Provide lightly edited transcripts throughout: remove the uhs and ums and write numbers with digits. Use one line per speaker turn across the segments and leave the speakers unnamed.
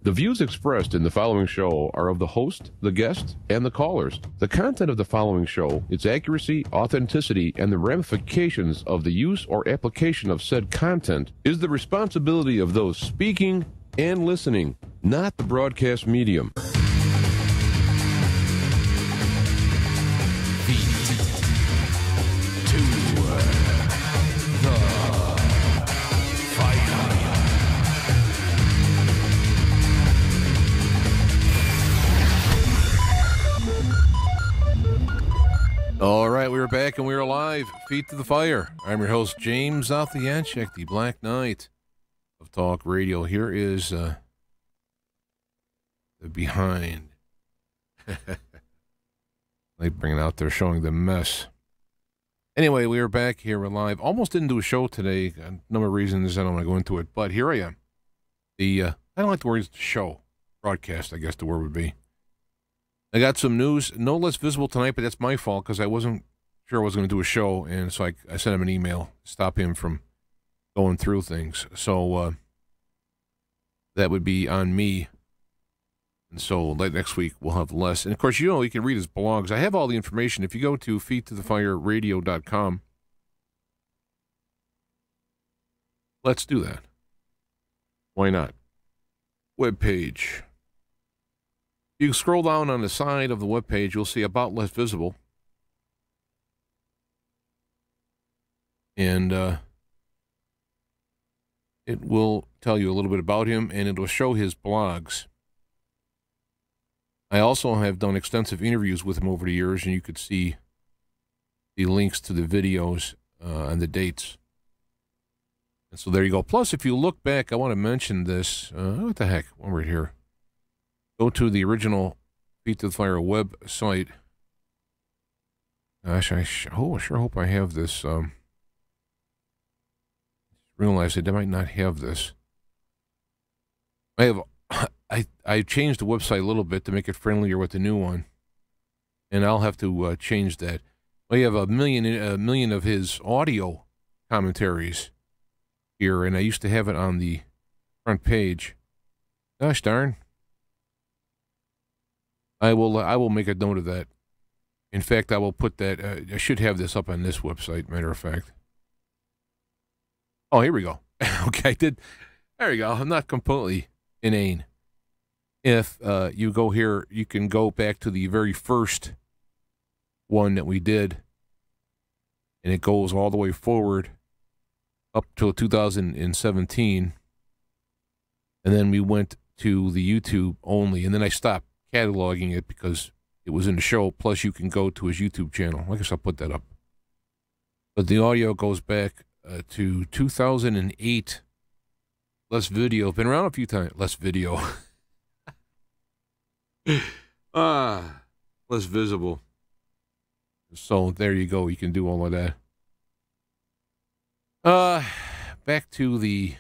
The views expressed in the following show are of the host, the guest, and the callers. The content of the following show, its accuracy, authenticity, and the ramifications of the use or application of said content is the responsibility of those speaking and listening, not the broadcast medium. All right, we are back and we are live. Feet to the fire. I'm your host, James Altheanchek, the Black Knight of Talk Radio. Here is the behind. They bring it out there showing the mess. Anyway, we are back here. We're live. Almost didn't do a show today. A number of reasons. I don't want to go into it, but here I am. I don't like the word show. Broadcast, I guess the word would be. I got some news, no less visible tonight, but that's my fault because I wasn't sure I was going to do a show, and so I sent him an email to stop him from going through things. So that would be on me. And so like next week we'll have less. And of course, you can read his blogs. I have all the information. If you go to feettothefireradio.com, let's do that. Why not? Webpage. You can scroll down on the side of the webpage. You'll see About Less Visible. And it will tell you a little bit about him, and it will show his blogs. I also have done extensive interviews with him over the years, and you could see the links to the videos and the dates. And so there you go. Plus, if you look back, I want to mention this. What the heck? One right here. Go to the original Feet to the Fire website. Gosh, I sure hope I have this. Realize I might not have this. I changed the website a little bit to make it friendlier with the new one, and I'll have to change that. We have a million of his audio commentaries here, and I used to have it on the front page. Gosh darn. I will make a note of that. In fact, I will put that. I should have this up on this website. Matter of fact. Oh, here we go. Okay, I did. There we go. I'm not completely inane. If you go here, you can go back to the very first one that we did, and it goes all the way forward up till 2017, and then we went to the YouTube only, and then I stopped cataloging it because it was in the show. Plus, you can go to his YouTube channel. I guess I'll put that up. But the audio goes back to 2008. Less video. Been around a few times. Less video. Less visible. So there you go. You can do all of that. Back to the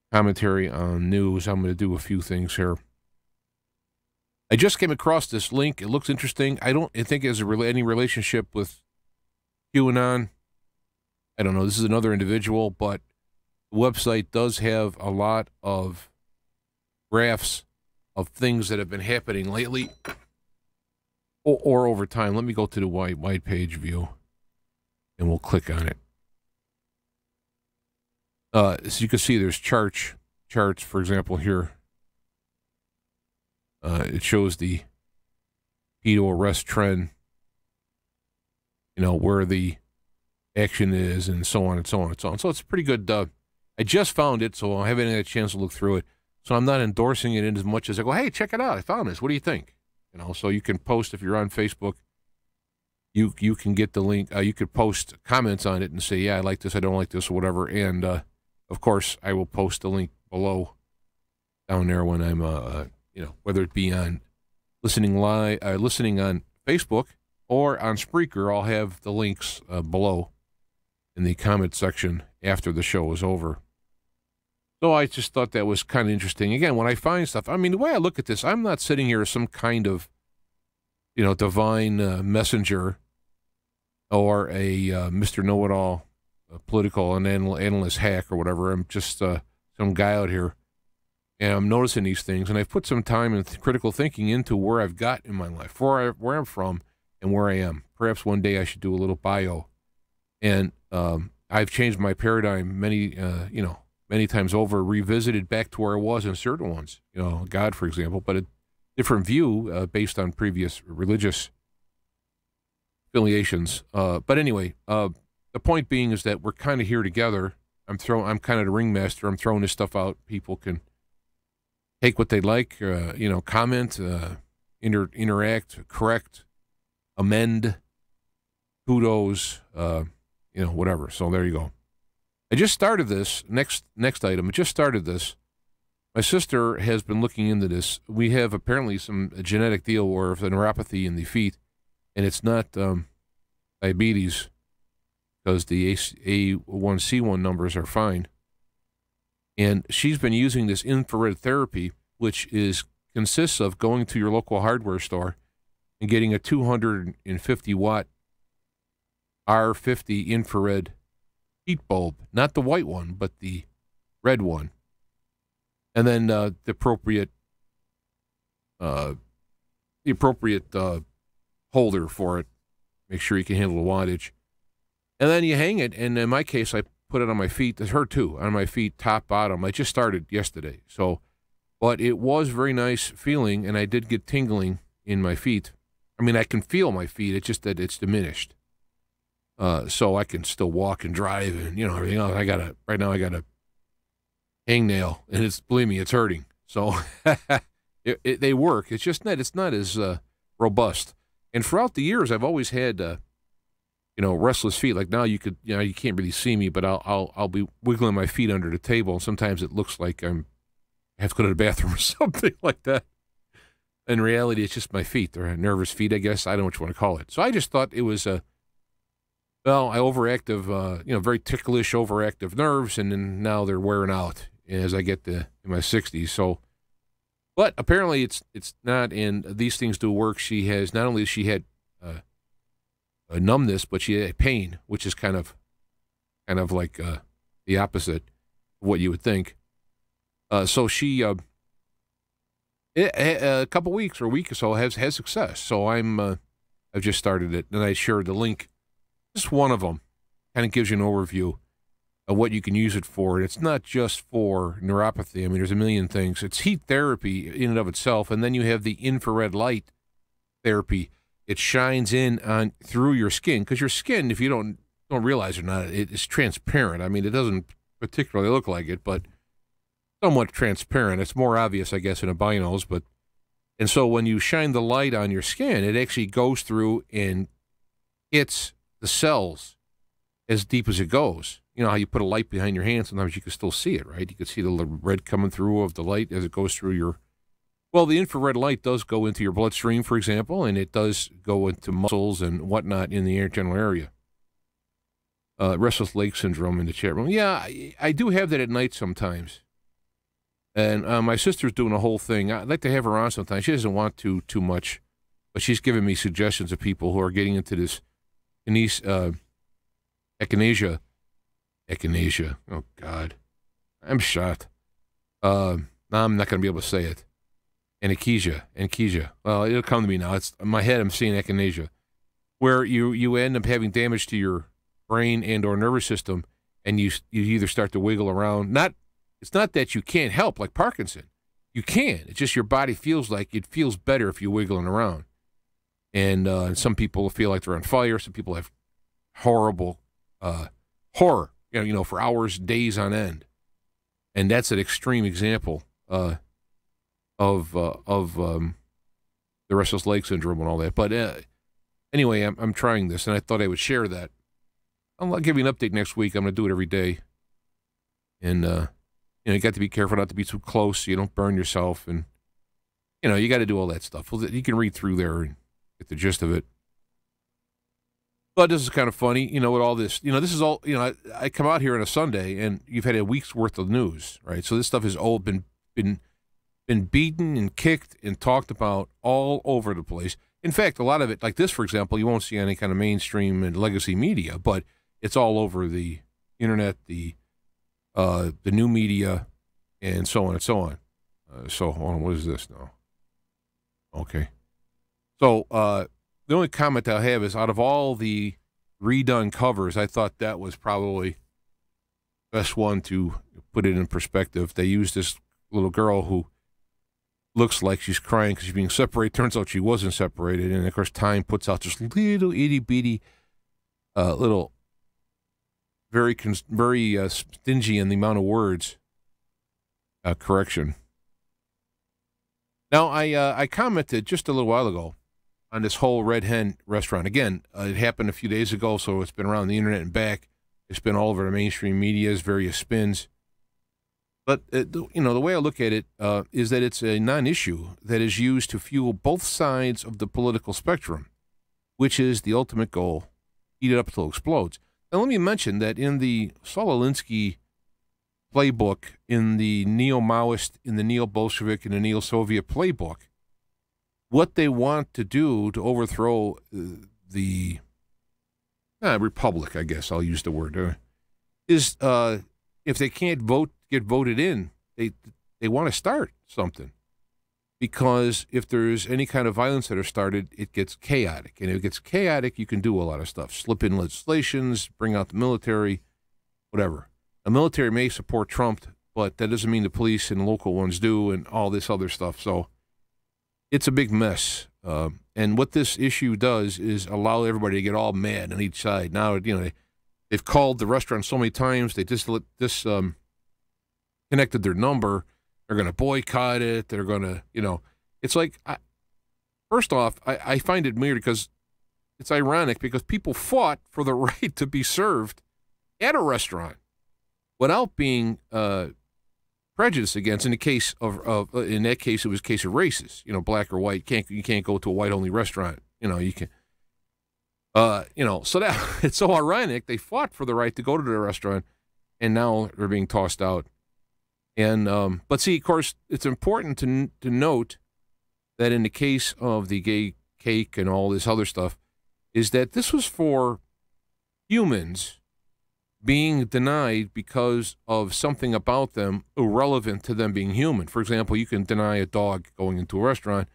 commentary on news. I'm going to do a few things here. I just came across this link. It looks interesting. I think it has any relationship with QAnon. I don't know. This is another individual, but the website does have a lot of graphs of things that have been happening lately or over time. Let me go to the wide page view, and we'll click on it. So you can see there's charts, for example, here. It shows the pedo arrest trend, where the action is, and so on and so on and so on. So it's pretty good. I just found it, so I haven't had a chance to look through it. So I'm not endorsing it in as much as I go, hey, check it out. I found this. What do you think? So you can post if you're on Facebook. You can get the link. You could post comments on it and say, yeah, I like this, I don't like this, or whatever. And, of course, I will post the link below down there when I'm, whether it be on listening on Facebook or on Spreaker. I'll have the links below in the comment section after the show is over. So I just thought that was kind of interesting. Again, when I find stuff, the way I look at this, I'm not sitting here as some kind of, divine messenger or a Mr. Know-It-All political and analyst hack or whatever. I'm just some guy out here And I'm noticing these things, and I've put some time and critical thinking into where I've got in my life, where I'm from, and where I am. Perhaps one day I should do a little bio. And I've changed my paradigm many times over, revisited back to where I was in certain ones. God, for example, but a different view based on previous religious affiliations. But anyway, the point being is that we're kind of here together. I'm kind of the ringmaster. I'm throwing this stuff out. People can take what they like, comment, interact, correct, amend, kudos, whatever. So there you go. I just started this. Next item. I just started this. My sister has been looking into this. We have apparently a genetic deal or of the neuropathy in the feet, and it's not diabetes because the A1C1 numbers are fine. And she's been using this infrared therapy, which consists of going to your local hardware store and getting a 250-watt R50 infrared heat bulb, not the white one, but the red one. And then the appropriate holder for it. Make sure you can handle the wattage. And then you hang it, and in my case, I put it on my feet. It's her too, on my feet, top, bottom. I just started yesterday. But it was very nice feeling, and I did get tingling in my feet. I mean, I can feel my feet. It's just that it's diminished. So I can still walk and drive and, everything else. Right now I got a hangnail, and believe me, it's hurting. So they work. It's just it's not as robust. And throughout the years, I've always had, restless feet. Like now you can't really see me, but I'll be wiggling my feet under the table. And sometimes it looks like I have to go to the bathroom or something like that. In reality, it's just my feet. They're nervous feet, I guess. I don't know what you want to call it. So I just thought it was overactive, very ticklish, overactive nerves, and then now they're wearing out as I get in my 60s. So, but apparently it's not, and these things do work. She had a numbness, but she had pain, which is kind of like the opposite of what you would think. So she, a couple weeks or a week or so has success. So I've just started it, and I shared the link. Just one of them kind of gives you an overview of what you can use it for. And it's not just for neuropathy. I mean, there's a million things. It's heat therapy in and of itself, and then you have the infrared light therapy. It shines in on through your skin, because your skin, if you don't realize it or not, it's transparent. I mean, it doesn't particularly look like it, but somewhat transparent. It's more obvious, I guess, in albinos. And so when you shine the light on your skin, it actually goes through and hits the cells as deep as it goes. You know how you put a light behind your hand, sometimes you can still see it, right? You can see the red coming through of the light as it goes through the infrared light does go into your bloodstream, for example, and it does go into muscles and whatnot in the general area. Restless leg syndrome in the chat room. Yeah, I do have that at night sometimes. And my sister's doing a whole thing. I'd like to have her on sometime. She doesn't want to too much, but she's giving me suggestions of people who are getting into this echinacea. Echinacea. Oh, God. I'm shot. Now I'm not going to be able to say it. Echinacea. Well, it'll come to me now. It's in my head. I'm seeing echinacea, where you end up having damage to your brain and or nervous system, and you either start to wiggle around. It's not that you can't help like Parkinson. You can. It's just your body feels like it feels better if you're wiggling around. And some people feel like they're on fire. Some people have horrible horror, for hours, days on end. And that's an extreme example of the restless leg syndrome and all that. But anyway, I'm trying this, and I thought I would share that. I'll give you an update next week. I'm going to do it every day. And, you got to be careful not to be too close so you don't burn yourself. And, you got to do all that stuff. Well, you can read through there and get the gist of it. But this is kind of funny, with all this. This is all, I come out here on a Sunday, and you've had a week's worth of news, right? So this stuff has all been beaten and kicked and talked about all over the place. In fact, a lot of it, like this, for example, you won't see any kind of mainstream and legacy media, but it's all over the internet, the new media, and so on and so on. So, hold on, what is this now? Okay. So, the only comment I'll have is out of all the redone covers, I thought that was probably the best one to put it in perspective. They used this little girl who looks like she's crying because she's being separated. Turns out she wasn't separated. And, of course, Time puts out this little itty-bitty little, very stingy in the amount of words correction. Now, I commented just a little while ago on this whole Red Hen Restaurant. Again, it happened a few days ago, so it's been around the internet and back. It's been all over the mainstream media's various spins. But, the way I look at it is that it's a non-issue that is used to fuel both sides of the political spectrum, which is the ultimate goal, eat it up till it explodes. Now, let me mention that in the Saul Alinsky playbook, in the neo-Maoist, in the neo-Bolshevik, and the neo-Soviet playbook, what they want to do to overthrow the republic, I guess I'll use the word, is if they can't get voted in, they want to start something. Because if there's any kind of violence that are started, it gets chaotic. And if it gets chaotic, you can do a lot of stuff. Slip in legislations, bring out the military, whatever. The military may support Trump, but that doesn't mean the police and local ones do, and all this other stuff. So it's a big mess. And what this issue does is allow everybody to get all mad on each side. Now, they've called the restaurant so many times, they disconnected their number. They're going to boycott it. They're going to, it's like, first off, I find it weird because it's ironic because people fought for the right to be served at a restaurant without being prejudiced against. In the case in that case, it was a case of races, black or white. You can't go to a white-only restaurant. You can, so that it's so ironic. They fought for the right to go to the restaurant, and now they're being tossed out. And but see, of course, it's important to note that in the case of the gay cake and all this other stuff, is that this was for humans being denied because of something about them irrelevant to them being human. For example, you can deny a dog going into a restaurant,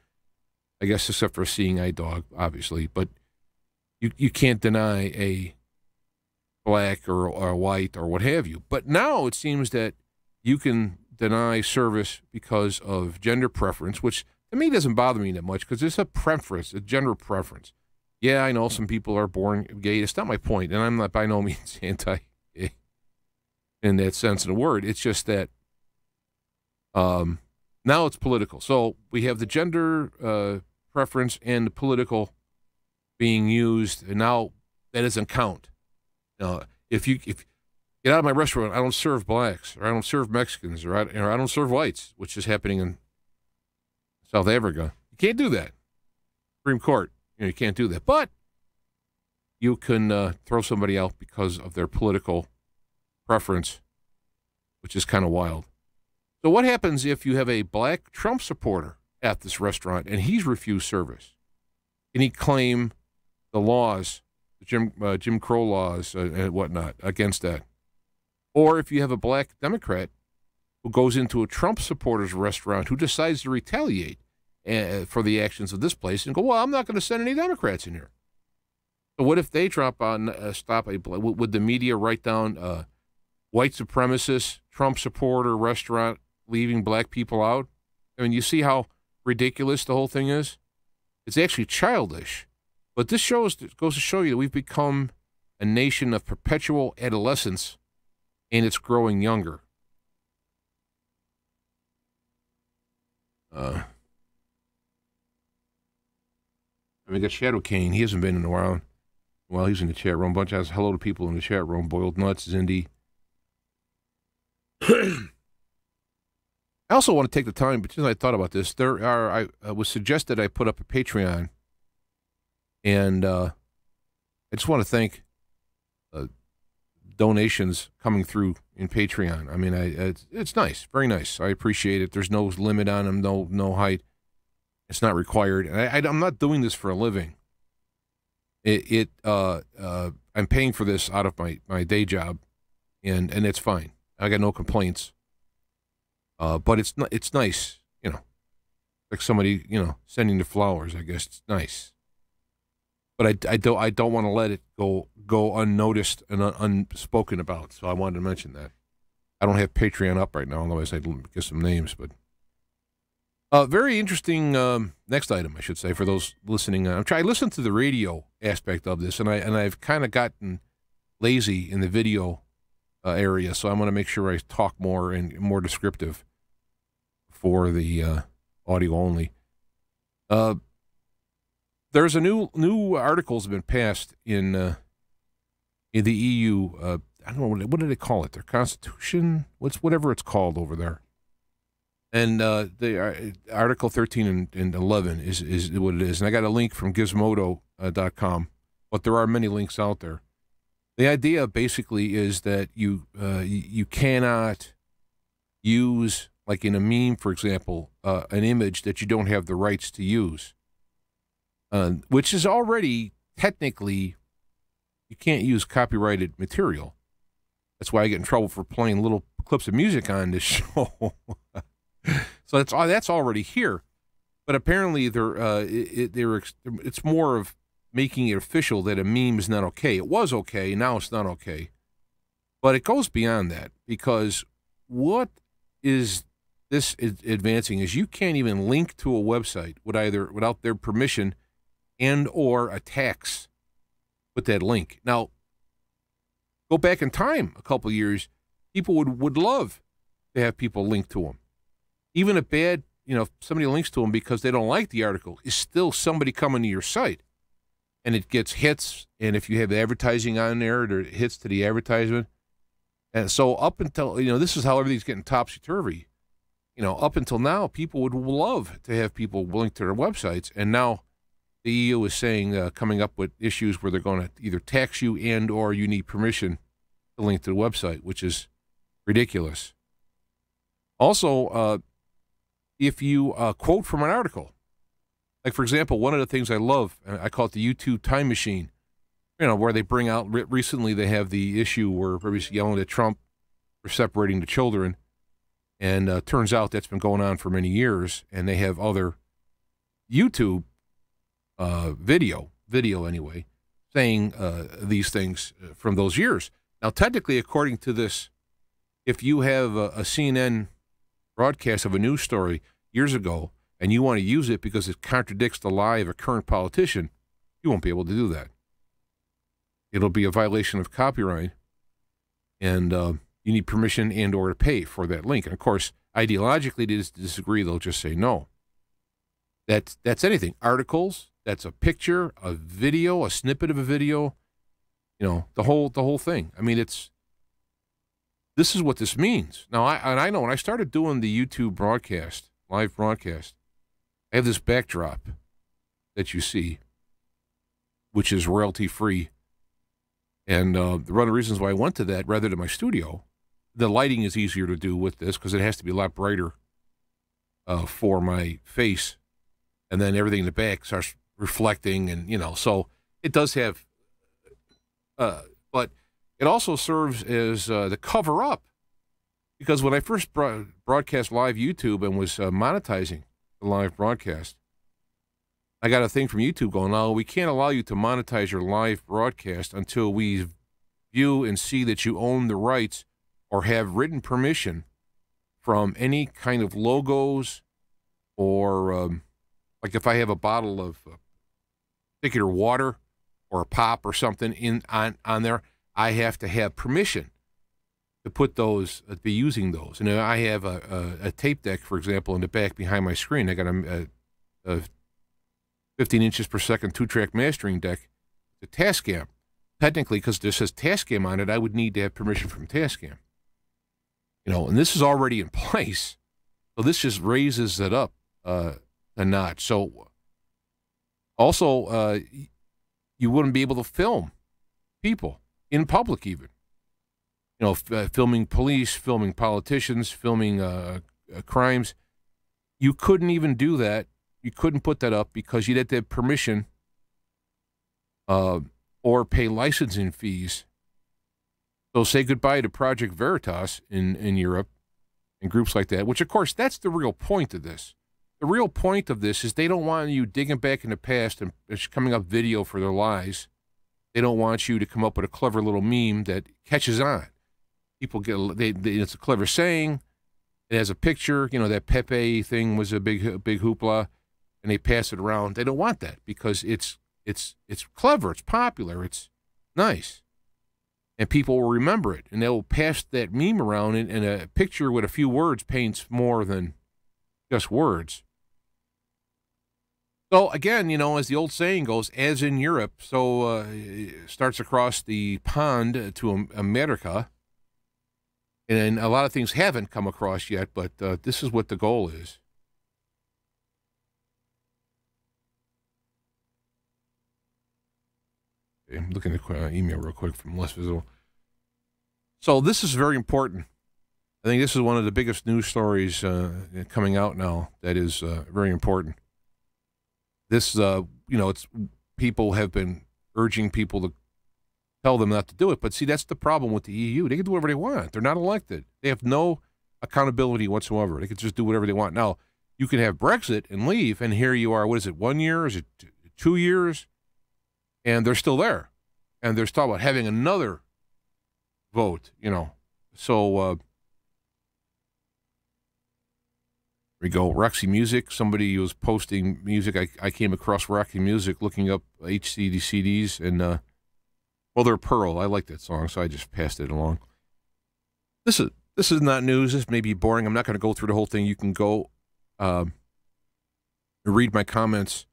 I guess, except for a seeing eye dog, obviously, but you can't deny a black or a white or what have you. But now it seems that you can deny service because of gender preference, which to me doesn't bother me that much because it's a preference, a gender preference. Yeah, I know some people are born gay. It's not my point, and I'm not by no means anti-gay in that sense of the word. It's just that now it's political. So we have the gender preference and the political being used, and now that doesn't count. If get out of my restaurant, I don't serve blacks, or I don't serve Mexicans, or I don't serve whites, which is happening in South Africa. You can't do that. Supreme Court, you can't do that. But you can throw somebody out because of their political preference, which is kind of wild. So what happens if you have a black Trump supporter at this restaurant and he's refused service? Can he claim the laws, the Jim Crow laws and whatnot against that? Or if you have a black Democrat who goes into a Trump supporter's restaurant who decides to retaliate for the actions of this place and go, well, I'm not going to send any Democrats in here. So what if they would the media write down white supremacist, Trump supporter restaurant leaving black people out? I mean, you see how ridiculous the whole thing is? It's actually childish. But this goes to show you that we've become a nation of perpetual adolescents, and it's growing younger. We got Shadow Kane. He hasn't been in a while. Well, he's in the chat room. Bunch of hello to people in the chat room. Boiled Nuts, Zindy. I also want to take the time, because I thought about this, I was suggested I put up a Patreon, and I just want to thank donations coming through in Patreon. I mean, it's nice, very nice. I appreciate it. There's no limit on them, no height. It's not required. And I'm not doing this for a living. I'm paying for this out of my day job, and it's fine. I got no complaints. But it's nice like somebody, sending the flowers. I guess it's nice. But I don't want to let it go unnoticed and unspoken about. So I wanted to mention that. I don't have Patreon up right now, otherwise I'd get some names. But very interesting next item, I should say, for those listening. I listened to the radio aspect of this, and I've kind of gotten lazy in the video area, so I'm going to make sure I talk more and more descriptive for the audio only. There's a new articles have been passed in the EU. I don't know what do they call it? Their constitution, whatever it's called over there. And the Article 13 and 11 is what it is. And I got a link from Gizmodo.com, but there are many links out there. The idea basically is that you cannot use, like in a meme, for example, an image that you don't have the rights to use, which is already technically, you can't use copyrighted material. That's why I get in trouble for playing little clips of music on this show. So that's already here. But apparently it's more of making it official that a meme is not okay. It was okay, now it's not okay. But it goes beyond that, because what is this advancing is you can't even link to a website without their permission and or a tax with that link. Now, go back in time a couple of years, people would love to have people link to them. Even a bad, if somebody links to them because they don't like the article, is still somebody coming to your site. And it gets hits, and if you have advertising on there, there hits to the advertisement. And so up until, this is how everything's getting topsy-turvy. Up until now, people would love to have people link to their websites, and now the EU is saying, coming up with issues where they're going to either tax you and or you need permission to link to the website, which is ridiculous. Also, if you quote from an article, like, for example, one of the things I love, I call it the YouTube time machine, where they bring out, recently they have the issue where everybody's yelling at Trump for separating the children, and turns out that's been going on for many years, and they have other YouTube video anyway, saying these things from those years. Now, technically, according to this, if you have a CNN broadcast of a news story years ago, and you want to use it because it contradicts the lie of a current politician, you won't be able to do that. It'll be a violation of copyright, and you need permission and or to pay for that link. And, of course, ideologically, to disagree, they'll just say no. That's anything. Articles, that's a picture, a video, a snippet of a video, the whole thing. I mean, this is what this means. Now, I know when I started doing the YouTube broadcast, live broadcast, I have this backdrop that you see, which is royalty-free. And one of the reasons why I went to that rather than my studio, the lighting is easier to do with this because it has to be a lot brighter for my face. And then everything in the back starts reflecting, and, so it does have, but it also serves as the cover up, because when I first broadcast live YouTube and was monetizing the live broadcast, I got a thing from YouTube going, no, we can't allow you to monetize your live broadcast until we view and see that you own the rights or have written permission from any kind of logos, or like if I have a bottle of particular water or a pop or something on there, I have to have permission to put those, be using those. And I have a tape deck, for example, in the back behind my screen. I got a 15 inches per second 2-track mastering deck, the Tascam. Technically, because this says Tascam on it, I would need to have permission from Tascam. And this is already in place. So this just raises it up a notch. So also, you wouldn't be able to film people in public even. Filming police, filming politicians, filming crimes. You couldn't even do that. You couldn't put that up because you'd have to have permission or pay licensing fees. So say goodbye to Project Veritas in Europe and groups like that, which, of course, that's the real point of this. the real point of this is they don't want you digging back in the past and coming up video for their lies. They don't want you to come up with a clever little meme that catches on. People get it's a clever saying. It has a picture. You know, that Pepe thing was a big hoopla, and they pass it around. They don't want that because it's clever, it's popular, it's nice, and people will remember it, and they'll pass that meme around. And a picture with a few words paints more than just words. So again, you know, as the old saying goes, as in Europe, so it starts across the pond to America. And a lot of things haven't come across yet, but this is what the goal is. Okay, I'm looking at the email real quick from Less Visible. So this is very important. I think this is one of the biggest news stories coming out now that is very important. This, you know, it's people have been urging people to tell them not to do it. But see, that's the problem with the EU. They can do whatever they want. They're not elected. They have no accountability whatsoever. They can just do whatever they want. Now, you can have Brexit and leave, and here you are, what is it, 1 year? Is it 2 years? And they're still there. And there's talk about having another vote, you know. So, we go. Roxy Music. Somebody was posting music. I came across Roxy Music looking up HCD CDs, and, well, they're Pearl. I like that song, so I just passed it along. This is not news. This may be boring. I'm not going to go through the whole thing. You can go read my comments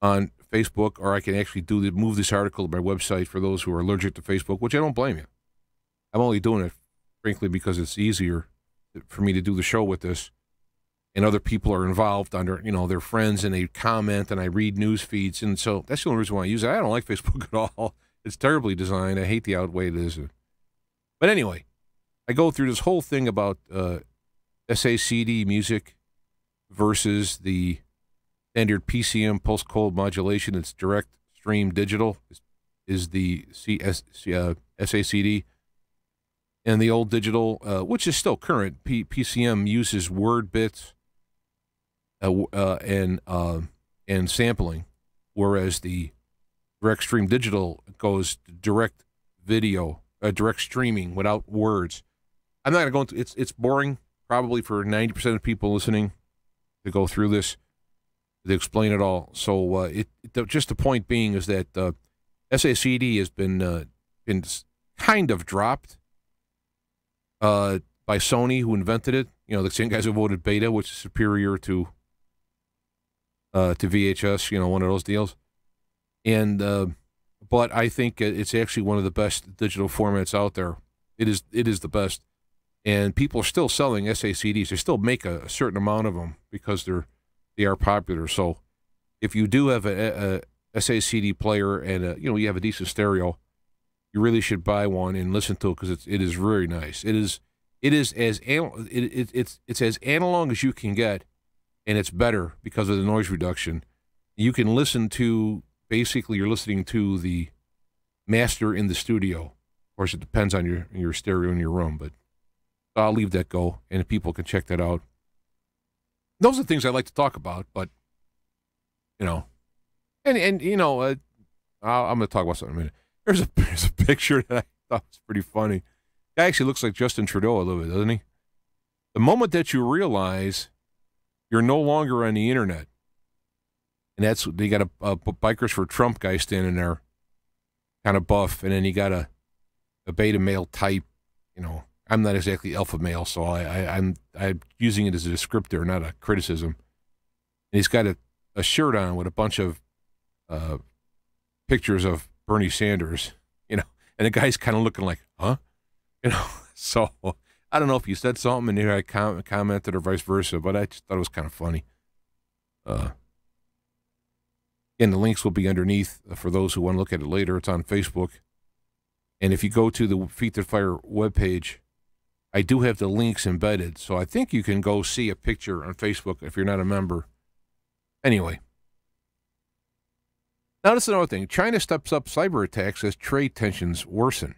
on Facebook, or I can actually move this article to my website for those who are allergic to Facebook, which I don't blame you. I'm only doing it, frankly, because it's easier for me to do the show with this. And other people are involved under, you know, their friends, and they comment, and I read news feeds. And so that's the only reason why I use it. I don't like Facebook at all. It's terribly designed. I hate the way it is. But anyway, I go through this whole thing about SACD music versus the standard PCM pulse-code modulation. It's direct stream digital is the SACD. And the old digital, which is still current, PCM uses word bits and sampling, whereas the direct stream digital goes direct video, direct streaming without words. I'm not going to go into it's boring probably for 90% of people listening to go through this, to explain it all. So just the point being is that SACD has been kind of dropped by Sony, who invented it. You know, the same guys who voted beta, which is superior to VHS. You know, one of those deals. And but I think it's actually one of the best digital formats out there. It is the best, and people are still selling SACDs. They still make a certain amount of them because they are popular. So if you do have a SACD player and you know, you have a decent stereo, you really should buy one and listen to it, because it is very nice. It's as analog as you can get, and it's better because of the noise reduction. You can listen to, basically you're listening to the master in the studio. Of course, it depends on your stereo in your room, but I'll leave that go, and people can check that out. Those are the things I like to talk about, but you know, and you know, I'm going to talk about something in a minute. There's a picture that I thought was pretty funny. Guy actually looks like Justin Trudeau a little bit, doesn't he? The moment that you realize you're no longer on the internet, and they got a Bikers for Trump guy standing there, kind of buff, and then you got a beta male type. You know, I'm not exactly alpha male, so I'm using it as a descriptor, not a criticism. And he's got a shirt on with a bunch of pictures of Bernie Sanders, you know, and the guy's kind of looking like, huh? You know, so I don't know if you said something and here I commented or vice versa, but I just thought it was kind of funny. And the links will be underneath for those who want to look at it later. It's on Facebook. And if you go to the Feet That Fire webpage, I do have the links embedded, so I think you can go see a picture on Facebook if you're not a member. Anyway. Now, that's another thing. China steps up cyber attacks as trade tensions worsen.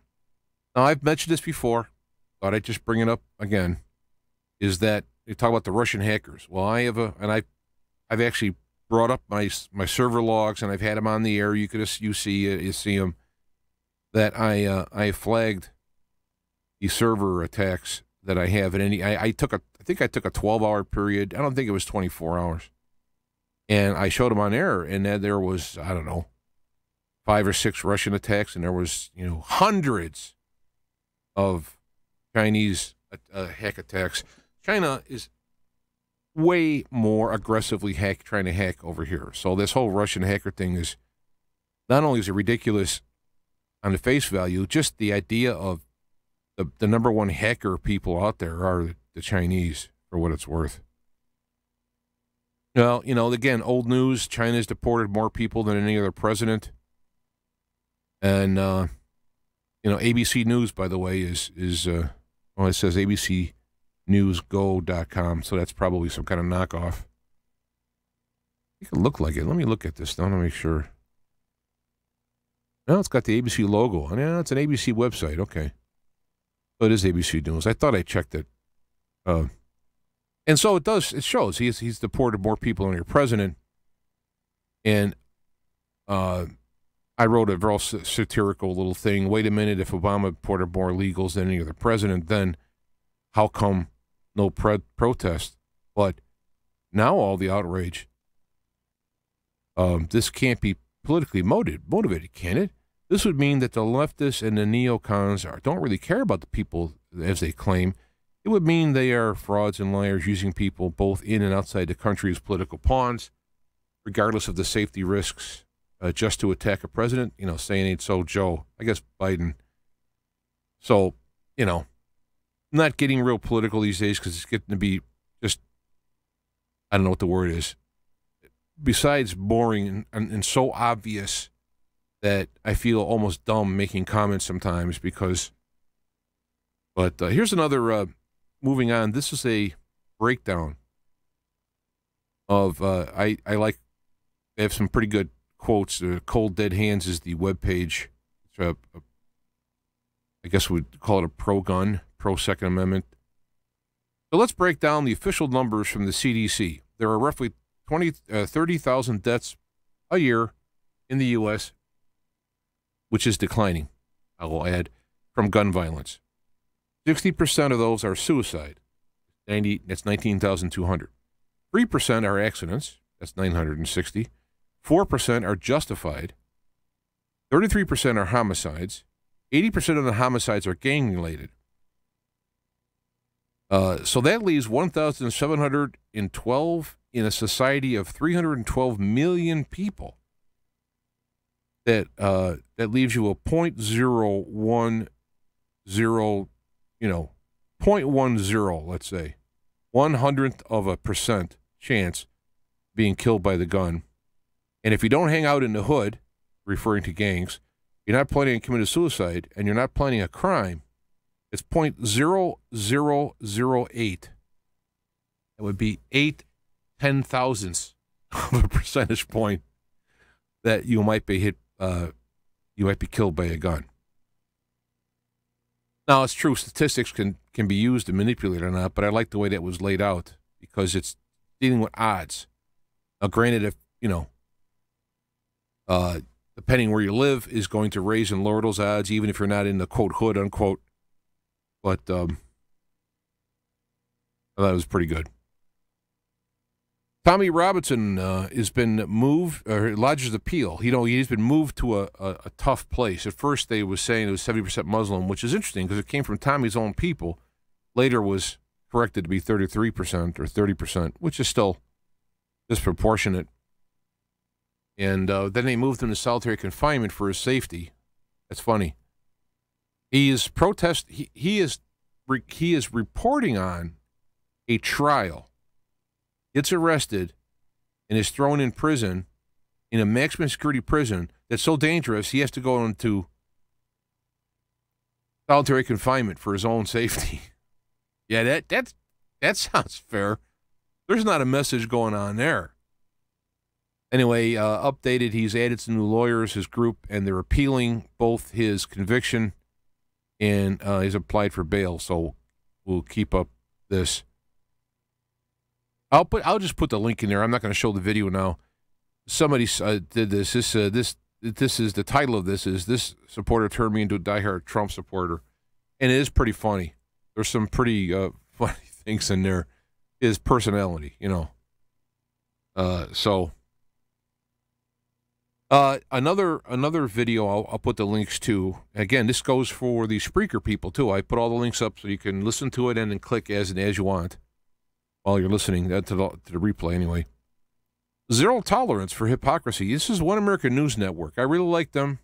Now, I've mentioned this before. Thought I'd just bring it up again. Is that you talk about the Russian hackers. Well, I've actually brought up my server logs, and I've had them on the air. You see them, that I flagged the server attacks that I have at any. I think I took a 12-hour period. I don't think it was 24 hours, and I showed them on air, and then there was, I don't know, 5 or 6 Russian attacks, and there was hundreds of Chinese hack attacks. China is way more aggressively trying to hack over here. So this whole Russian hacker thing is, not only is it ridiculous on the face value, just the idea of the number one hacker people out there are the Chinese, for what it's worth. Well, again, old news, China's deported more people than any other president. And, ABC News, by the way, it says abcnewsgo.com, so that's probably some kind of knockoff. It could look like it. Let me look at this. I want to make sure. No, it's got the ABC logo on it. Yeah, it's an ABC website. Okay. So it is ABC News. I thought I checked it. And so it does. It shows he's deported more people than your president. And I wrote a very satirical little thing. Wait a minute, if Obama deported more illegals than any other president, then how come no protest? But now all the outrage. This can't be politically motivated, can it? This would mean that the leftists and the neocons don't really care about the people as they claim. It would mean they are frauds and liars using people both in and outside the country as political pawns, regardless of the safety risks, just to attack a president, saying ain't so Joe. I guess Biden. So, not getting real political these days because it's getting to be just, I don't know what the word is. Besides boring and so obvious that I feel almost dumb making comments sometimes but here's another, moving on. This is a breakdown of, I have some pretty good quotes. Cold Dead Hands is the webpage. I guess we'd call it a pro-gun, pro-Second Amendment. So let's break down the official numbers from the CDC. There are roughly 30,000 deaths a year in the U.S., which is declining, I will add, from gun violence. 60% of those are suicide. That's 19,200. 3% are accidents. That's 960. 4% are justified. 33% are homicides. 80% of the homicides are gang-related. So that leaves 1,712 in a society of 312 million people. That leaves you a 0.010, 0.10, let's say, 1/100% chance being killed by the gun. And if you don't hang out in the hood, referring to gangs, you're not planning on committing suicide, and you're not planning a crime, it's 0.0008. It would be 8/10,000ths of a percentage point that you might be hit. You might be killed by a gun. Now, it's true, statistics can be used to manipulate or not, but I like the way that was laid out because it's dealing with odds. Now, granted, if, depending where you live, is going to raise and lower those odds, even if you're not in the, quote, hood, unquote. But I thought it was pretty good. Tommy Robinson has been moved, or lodges appeal. He's been moved to a tough place. At first, they was saying it was 70% Muslim, which is interesting because it came from Tommy's own people. Later was corrected to be 33% or 30%, which is still disproportionate. And then they moved him to solitary confinement for his safety. That's funny. He is reporting on a trial. Gets arrested and is thrown in prison, in a maximum security prison that's so dangerous he has to go into solitary confinement for his own safety. Yeah, that sounds fair. There's not a message going on there. Anyway, updated, he's added some new lawyers, his group, and they're appealing both his conviction and he's applied for bail, so we'll keep up this. I'll just put the link in there. I'm not going to show the video now. Somebody did this. This is the title of this is "This Supporter Turned Me into a Diehard Trump Supporter," and it is pretty funny. There's some pretty funny things in there. His personality, you know. Another video I'll put the links to. Again, this goes for the Spreaker people too. I put all the links up so you can listen to it and then click as you want while you're listening to the replay anyway. Zero tolerance for hypocrisy. This is One American News Network. I really like them.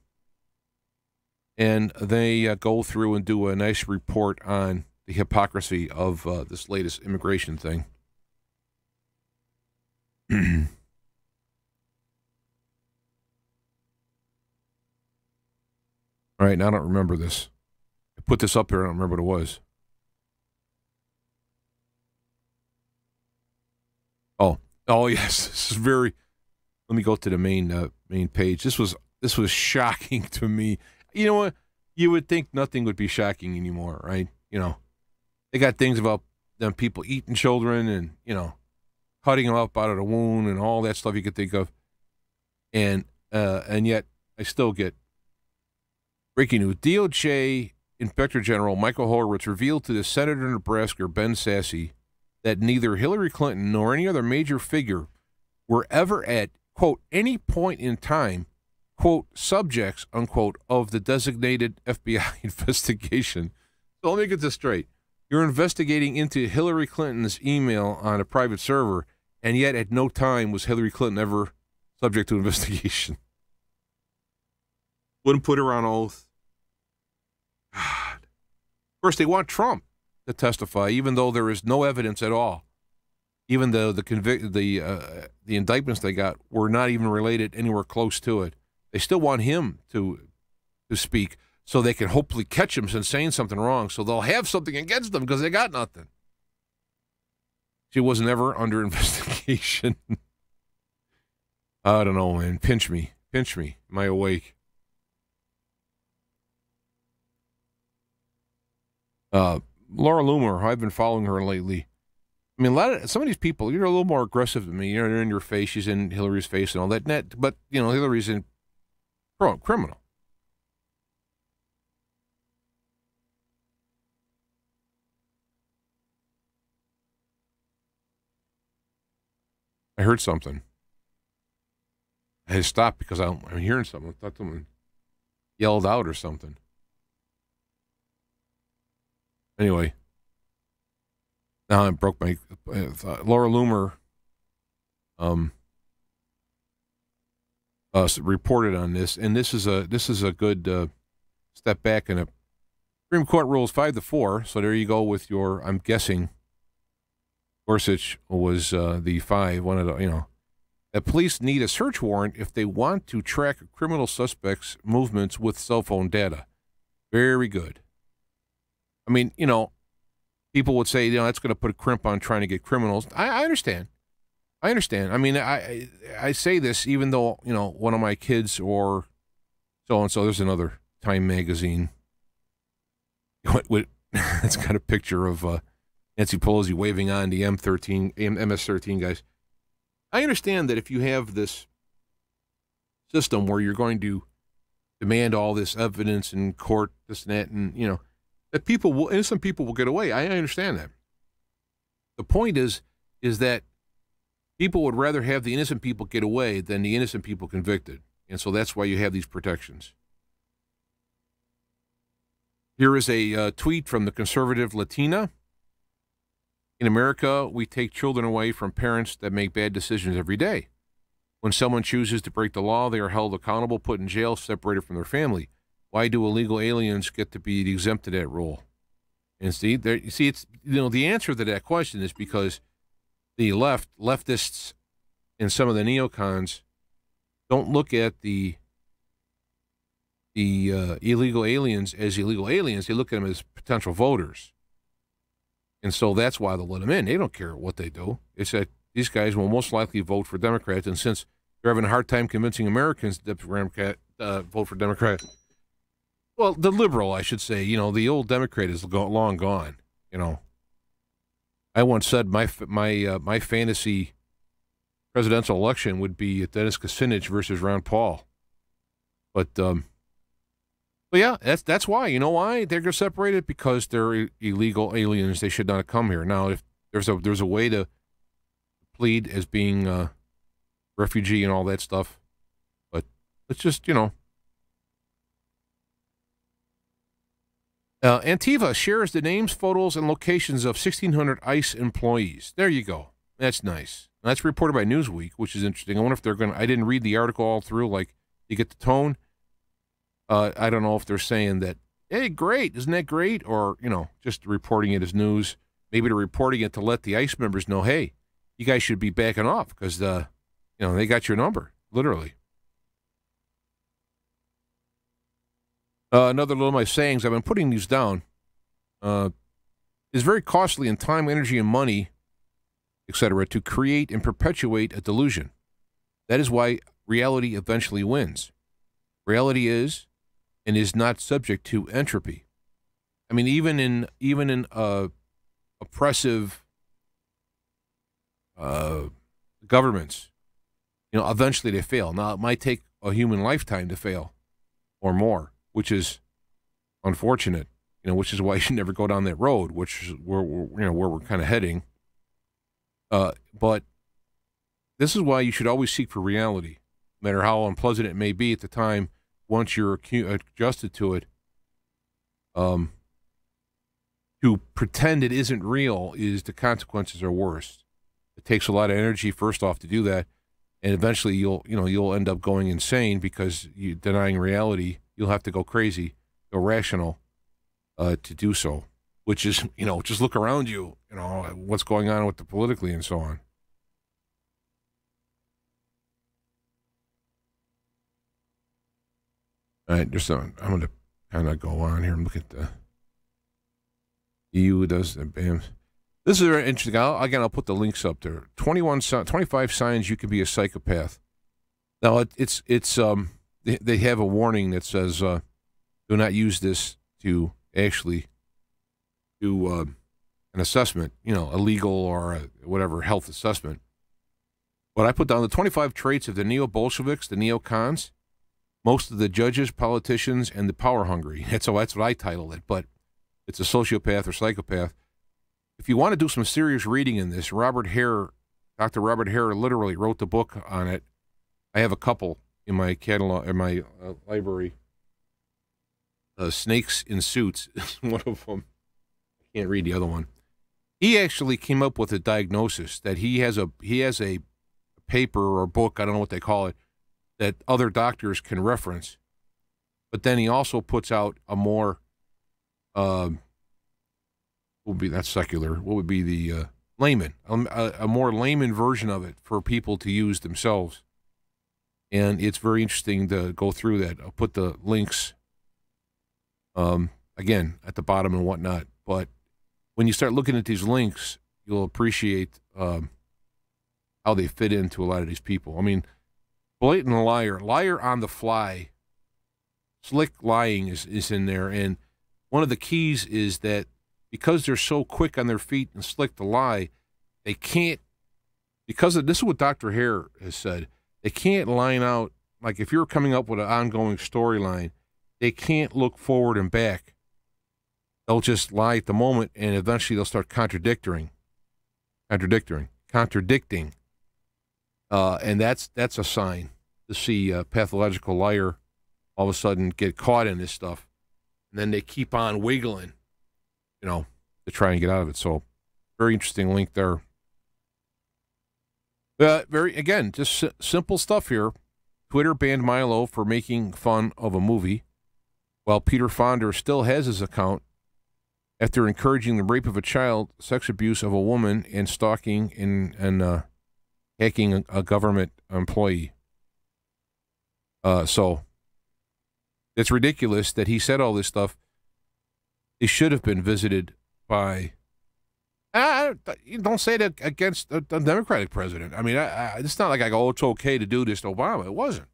And they go through and do a nice report on the hypocrisy of this latest immigration thing. All right, now I don't remember this. I put this up here. I don't remember what it was. Oh yes, this is very. Let me go to the main page. This was shocking to me. You know what? You would think nothing would be shocking anymore, right? You know, they got things about them people eating children and, you know, cutting them up out of the womb and all that stuff you could think of. And yet I still get breaking news. DOJ Inspector General Michael Horowitz revealed to the Senator of Nebraska, Ben Sasse, that neither Hillary Clinton nor any other major figure were ever at, quote, any point in time, quote, subjects, unquote, of the designated FBI investigation. So let me get this straight. You're investigating into Hillary Clinton's email on a private server, and yet at no time was Hillary Clinton ever subject to investigation. Wouldn't put her on oath. God. First, they want Trump to testify, even though there is no evidence at all. Even though the indictments they got were not even related anywhere close to it. They still want him to speak so they can hopefully catch him since saying something wrong, so they'll have something against them because they got nothing. She was never under investigation. I don't know, man. Pinch me. Pinch me. Am I awake? Laura Loomer, I've been following her lately. I mean, some of these people, you're a little more aggressive than me. They're in your face. She's in Hillary's face and all that. But, you know, Hillary's in criminal. I heard something. I had to stop because I'm hearing something. I thought someone yelled out or something. Anyway. Now I broke my Laura Loomer reported on this, and this is a good step back. And a Supreme Court rules 5-4. So there you go with your. I'm guessing Gorsuch was the 5. One of the, you know, that police need a search warrant if they want to track criminal suspects' movements with cell phone data. Very good. I mean, you know. People would say, you know, that's going to put a crimp on trying to get criminals. I understand. I understand. I mean, I say this even though, you know, one of my kids or so-and-so, there's another Time magazine. It's got a picture of Nancy Pelosi waving on the MS-13 guys. I understand that if you have this system where you're going to demand all this evidence in court, this and that, and, you know, that innocent people will get away. I understand that. The point is that people would rather have the innocent people get away than the innocent people convicted. And so that's why you have these protections. Here is a tweet from the conservative Latina. In America, we take children away from parents that make bad decisions every day. When someone chooses to break the law, they are held accountable, put in jail, separated from their family. Why do illegal aliens get to be exempt to that rule? And see, it's, you know, the answer to that question is because the leftists and some of the neocons don't look at the illegal aliens as illegal aliens. They look at them as potential voters. And so that's why they'll let them in. They don't care what they do. It's that these guys will most likely vote for Democrats. And since they're having a hard time convincing Americans to vote for Democrats, well, the liberal, I should say, you know, the old Democrat is long gone, you know. I once said my fantasy presidential election would be Dennis Kucinich versus Ron Paul. But yeah, that's why. You know why they're going to separate it? Because they're illegal aliens. They should not have come here. Now, if there's a way to plead as being a refugee and all that stuff, but it's just, Antiva shares the names, photos, and locations of 1,600 ICE employees. There you go. That's nice. That's reported by Newsweek, which is interesting. I wonder if they're going to... I didn't read the article all through. Like, you get the tone. I don't know if they're saying that, hey, great, isn't that great? Or, just reporting it as news. Maybe they're reporting it to let the ICE members know, hey, you guys should be backing off because, they got your number, literally. Another little of my sayings, I've been putting these down, is very costly in time, energy, and money, etc., to create and perpetuate a delusion. That is why reality eventually wins. Reality is and is not subject to entropy. I mean, even in oppressive governments, eventually they fail. Now, it might take a human lifetime to fail or more, which is unfortunate, which is why you should never go down that road, which is where we're kind of heading. But this is why you should always seek for reality, no matter how unpleasant it may be at the time. Once you're adjusted to it, to pretend it isn't real the consequences are worse. It takes a lot of energy, first off, to do that, and eventually you'll end up going insane because you're denying reality. You'll have to go crazy, go rational, to do so. Which is, just look around you, what's going on with the politically and so on. All right, I'm going to kind of go on here and look at the EU does the BAM. This is very interesting. I'll put the links up there. 25 signs you can be a psychopath. Now they have a warning that says do not use this to actually do an assessment, a legal or whatever health assessment. But I put down the 25 traits of the neo-Bolsheviks, the neocons, most of the judges, politicians, and the power hungry. That's what I titled it, but it's a sociopath or psychopath. If you want to do some serious reading in this, Dr. Robert Hare literally wrote the book on it. I have a couple in my catalog, in my library. Snakes in Suits is one of them. I can't read the other one. He actually came up with a diagnosis that he has a paper or book, I don't know what they call it, that other doctors can reference. But then he also puts out a more, that's secular, what would be the layman, a more layman version of it for people to use themselves. And it's very interesting to go through that. I'll put the links, again, at the bottom and whatnot. But when you start looking at these links, you'll appreciate how they fit into a lot of these people. I mean, blatant liar on the fly, slick lying is in there. And one of the keys is that because they're so quick on their feet and slick to lie, they can't, this is what Dr. Hare has said, they can't line out, like if you're coming up with an ongoing storyline, they can't look forward and back. They'll just lie at the moment, and eventually they'll start contradicting. And that's a sign to see a pathological liar all of a sudden get caught in this stuff. And then they keep on wiggling, to try and get out of it. So very interesting link there. Just simple stuff here. Twitter banned Milo for making fun of a movie, while Peter Fonda still has his account after encouraging the rape of a child, sex abuse of a woman, and stalking and hacking a government employee. So it's ridiculous that he said all this stuff. He should have been visited by... don't say it against a Democratic president. I mean, it's not like I go, oh, it's okay to do this to Obama. It wasn't.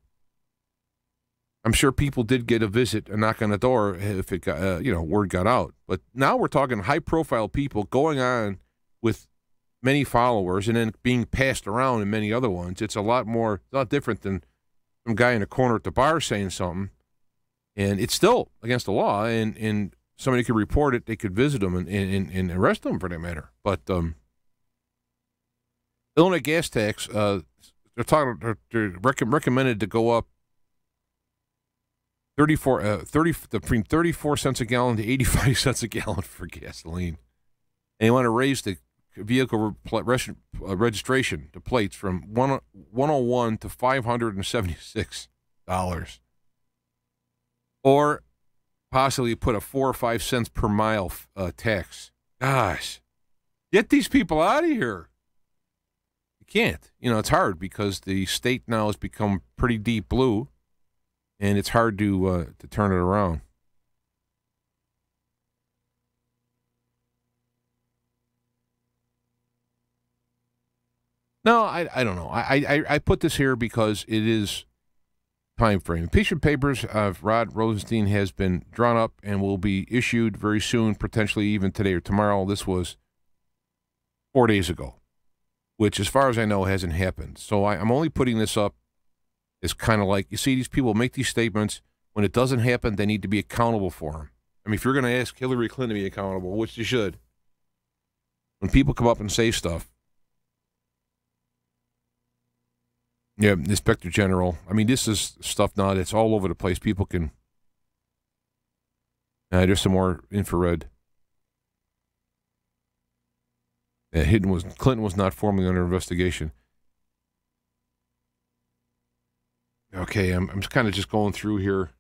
I'm sure people did get a visit, a knock on the door if it got, word got out. But now we're talking high-profile people going on with many followers and then being passed around in many other ones. It's a lot different than some guy in a corner at the bar saying something. And it's still against the law, and somebody could report it. They could visit them and arrest them for that matter. But Illinois gas tax, they're recommended to go up between 34 cents a gallon to 85 cents a gallon for gasoline. And they want to raise the vehicle registration, the plates, from $101 to $576. Or possibly put a 4 or 5 cents per mile tax. Gosh, get these people out of here. You can't. It's hard because the state now has become pretty deep blue, and it's hard to turn it around. No, I don't know. I put this here because it is time frame. Impeachment papers of Rod Rosenstein has been drawn up and will be issued very soon, potentially even today or tomorrow. This was 4 days ago, which, as far as I know, hasn't happened. So I'm only putting this up as kind of like, you see, these people make these statements. When it doesn't happen, they need to be accountable for them. I mean, if you're going to ask Hillary Clinton to be accountable, which you should, when people come up and say stuff, yeah, Inspector General. I mean, this is stuff now that's all over the place. People can. There's some more infrared. Clinton was not formally under investigation. Okay, I'm kind of just going through here.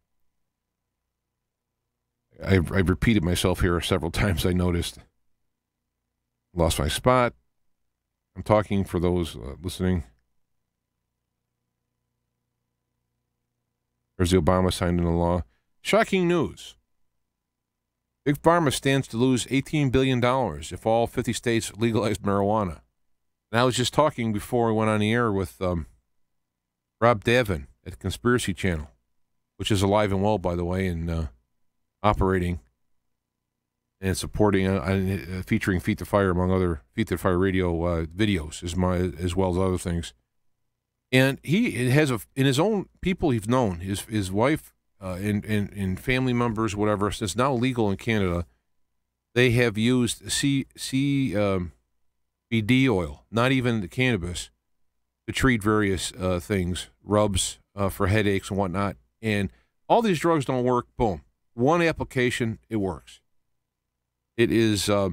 I've repeated myself here several times. I noticed. Lost my spot. I'm talking for those listening. There's the Obama signed into law. Shocking news. Big Pharma stands to lose $18 billion if all 50 states legalize marijuana. And I was just talking before we went on the air with Rob Davin at Conspiracy Channel, which is alive and well, by the way, and operating and supporting, featuring Feet to Fire, among other Feet to Fire radio videos, as well as other things. And he has in his own people he's known, his wife and family members, whatever, since now legal in Canada, they have used CBD oil, not even the cannabis, to treat various things, rubs for headaches and whatnot. And all these drugs don't work. Boom. One application, it works. It is, it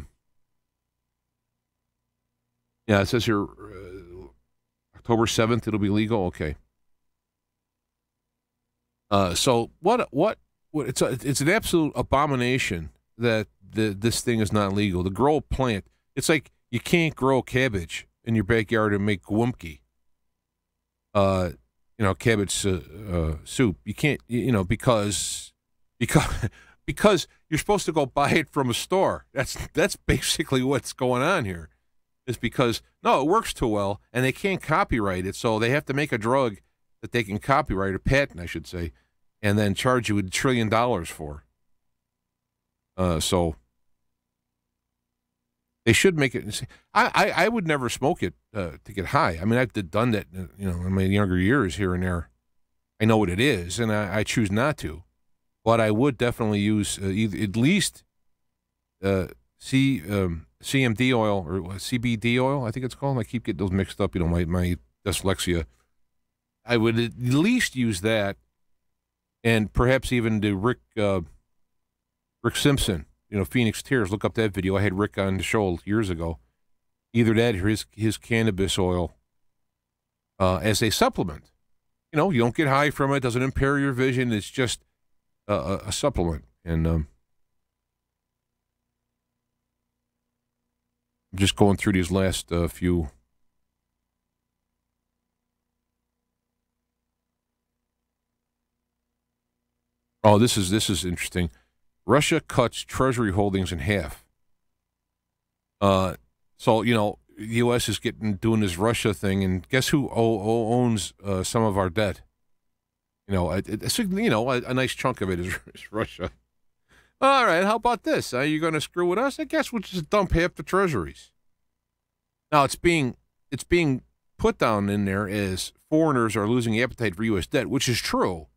says here, October 7th, it'll be legal. Okay. So it's an absolute abomination that this thing is not legal. To grow a plant, it's like you can't grow cabbage in your backyard and make gwumpke. Cabbage soup. You can't, because you're supposed to go buy it from a store. That's basically what's going on here. Is because, no, it works too well, and they can't copyright it, so they have to make a drug that they can copyright, or patent, I should say, and then charge you $1 trillion for. So they should make it. I would never smoke it to get high. I mean, I've done that, in my younger years here and there. I know what it is, and I choose not to. But I would definitely use at least CMD oil or CBD oil, I think it's called. I keep getting those mixed up, my dyslexia. I would at least use that, and perhaps even the Rick Simpson, Phoenix Tears. Look up that video. I had Rick on the show years ago. Either that or his cannabis oil as a supplement. You don't get high from it. Doesn't impair your vision. It's just a supplement. And I'm just going through these last few. Oh, this is interesting. Russia cuts Treasury holdings in half. So the U.S. is doing this Russia thing, and guess who owns some of our debt? A nice chunk of it is Russia. All right, how about this? Are you going to screw with us? I guess we'll just dump half the treasuries. Now it's being put down in there as foreigners are losing appetite for U.S. debt, which is true.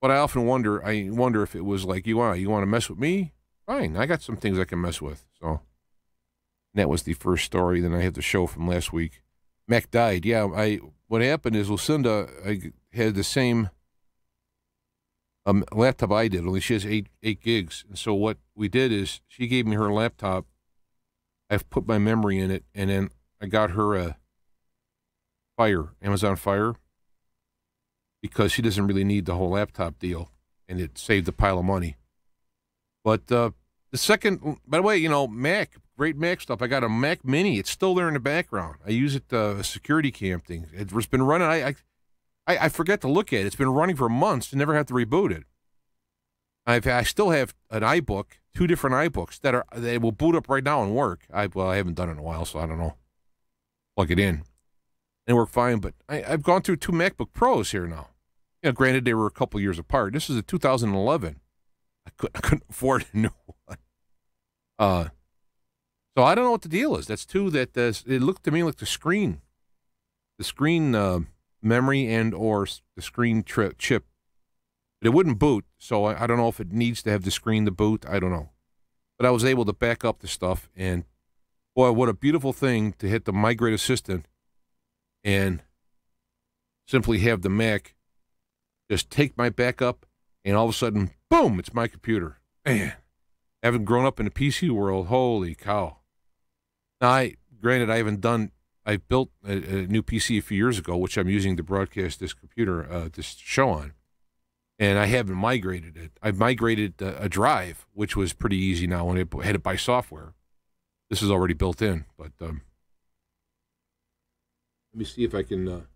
But I often wonder. I wonder if it was like you want to mess with me. Fine, I got some things I can mess with. So that was the first story. Then I have the show from last week. Mac died. Yeah, what happened is Lucinda had the same laptop I did, only she has 8 gigs. And so what we did is she gave me her laptop. I've put my memory in it, and then I got her a Amazon Fire, because she doesn't really need the whole laptop deal, and it saved a pile of money. But the second, by the way, you know, Mac, great Mac stuff. I got a Mac Mini. It's still there in the background. I use it a security cam thing. It's been running. I forget to look at it. It's been running for months and never had to reboot it. I still have an iBook, 2 different iBooks they will boot up right now and work. I haven't done it in a while, so I don't know. Plug it in. And work fine, but I've gone through 2 MacBook Pros here now. You know, granted, they were a couple years apart. This is a 2011. I couldn't afford a new one. So I don't know what the deal is. That's 2 that it looked to me like the screen memory and or the screen chip. But it wouldn't boot, so I don't know if it needs to have the screen to boot. I don't know. But I was able to back up the stuff, and boy, what a beautiful thing to hit the Migrate Assistant and simply have the Mac just take my backup, and all of a sudden, boom, it's my computer. Man, having grown up in the PC world, holy cow. Now, granted, I built a new PC a few years ago, which I'm using to broadcast this this show on, and I haven't migrated it. I've migrated a drive, which was pretty easy now when I had to buy software. This is already built in, but let me see if I can.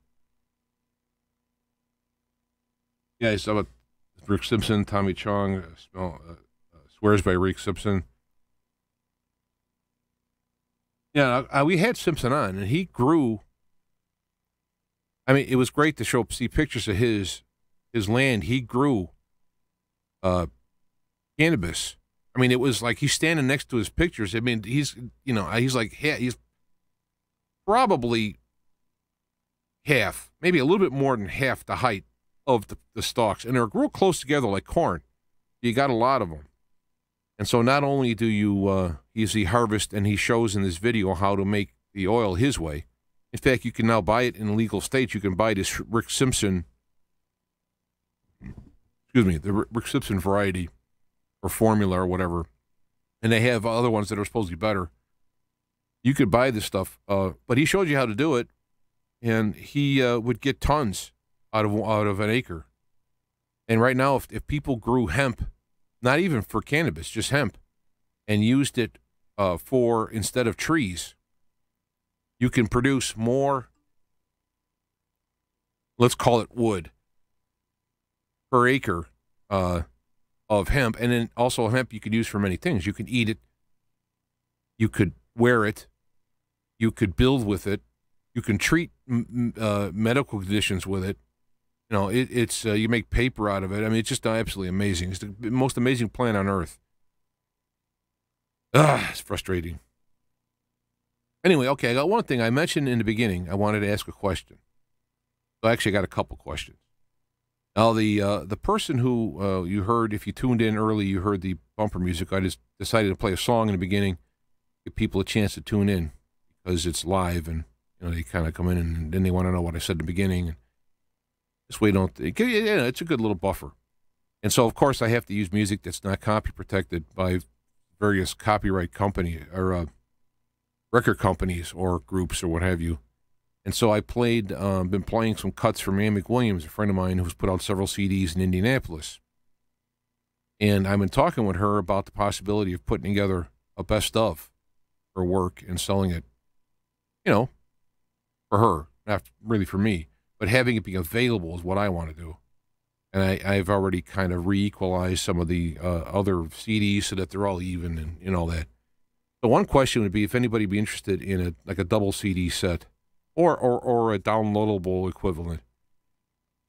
Yeah, I saw Rick Simpson, Tommy Chong, swears by Rick Simpson. Yeah, we had Simpson on, and he grew. I mean, it was great to see pictures of his land. He grew cannabis. I mean, it was like he's standing next to his pictures. I mean, he's probably half, maybe a little bit more than half the height of the stalks, and they're real close together like corn. You got a lot of them. And so not only do you he harvest, and he shows in this video how to make the oil his way. In fact, you can now buy it in legal states. You can buy this Rick Simpson, the Rick Simpson variety or formula or whatever. And they have other ones that are supposed to be better. You could buy this stuff, but he showed you how to do it, and he would get tons out of an acre. And right now, if people grew hemp, not even for cannabis, just hemp, and used it for instead of trees, you can produce more, let's call it wood, per acre of hemp. And then also hemp you could use for many things. You can eat it, you could wear it, you could build with it, you can treat medical conditions with it. You know, it's you make paper out of it. I mean, it's just absolutely amazing. It's the most amazing plant on earth. It's frustrating. Anyway, okay, I got one thing I mentioned in the beginning. I wanted to ask a question. So actually, I got a couple questions. Now, the person who you heard, if you tuned in early, you heard the bumper music. I just decided to play a song in the beginning, give people a chance to tune in because it's live, and you know they kind of come in and then they want to know what I said in the beginning. This way, it's a good little buffer. And so, of course, I have to use music that's not copy protected by various copyright company or record companies or groups or what have you. And so I been playing some cuts from Ann McWilliams, a friend of mine who's put out several CDs in Indianapolis. And I've been talking with her about the possibility of putting together a best of her work and selling it, you know, for her, not really for me. But having it be available is what I want to do. And I've already kind of re-equalized some of the other CDs so that they're all even and all that. So one question would be if anybody would be interested in a double CD set or a downloadable equivalent.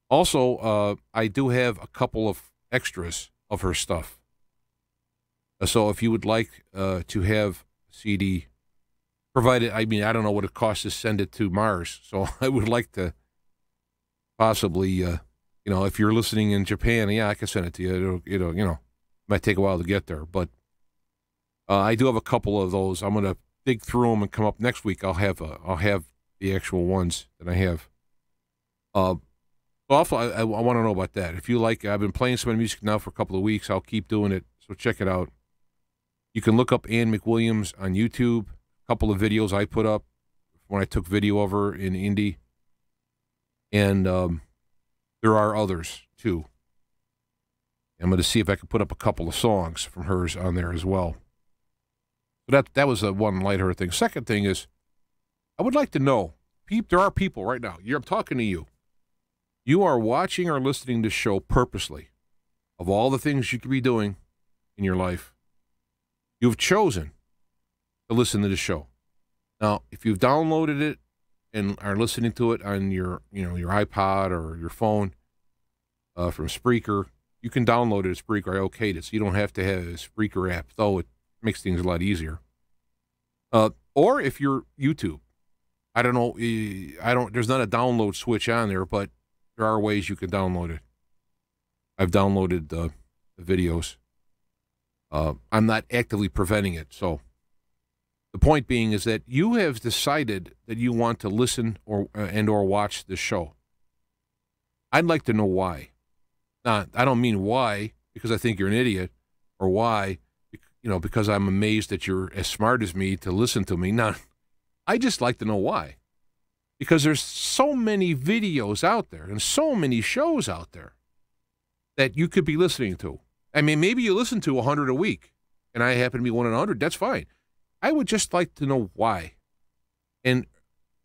Also, I do have a couple of extras of her stuff. So if you would like to have a CD provided, I mean, I don't know what it costs to send it to Mars, so I would like to possibly, if you're listening in Japan, yeah, I can send it to you. It might take a while to get there, but I do have a couple of those. I'm going to dig through them and come up next week. I'll have the actual ones that I have. Also, I want to know about that. If you like, I've been playing some music now for a couple of weeks. I'll keep doing it, so check it out. You can look up Ann McWilliams on YouTube. A couple of videos I put up when I took video of her in Indy. And there are others, too. I'm going to see if I can put up a couple of songs from hers on there as well. So that was one lighthearted thing. Second thing is, I would like to know, there are people right now, I'm talking to you. You are watching or listening to this show purposely. Of all the things you could be doing in your life, you've chosen to listen to the show. Now, if you've downloaded it and are listening to it on your iPod or your phone from Spreaker, you can download it at Spreaker. I okayed it, so you don't have to have a Spreaker app, though it makes things a lot easier. Or if you're YouTube, I don't know, there's not a download switch on there, but there are ways you can download it. I've downloaded the videos. I'm not actively preventing it, so the point being is that you have decided that you want to listen or watch this show. I'd like to know why. Now, I don't mean why because I think you're an idiot, or why, because I'm amazed that you're as smart as me to listen to me. No, I just like to know why. Because there's so many videos out there and so many shows out there that you could be listening to. I mean, maybe you listen to 100 a week, and I happen to be one in 100. That's fine. I would just like to know why. And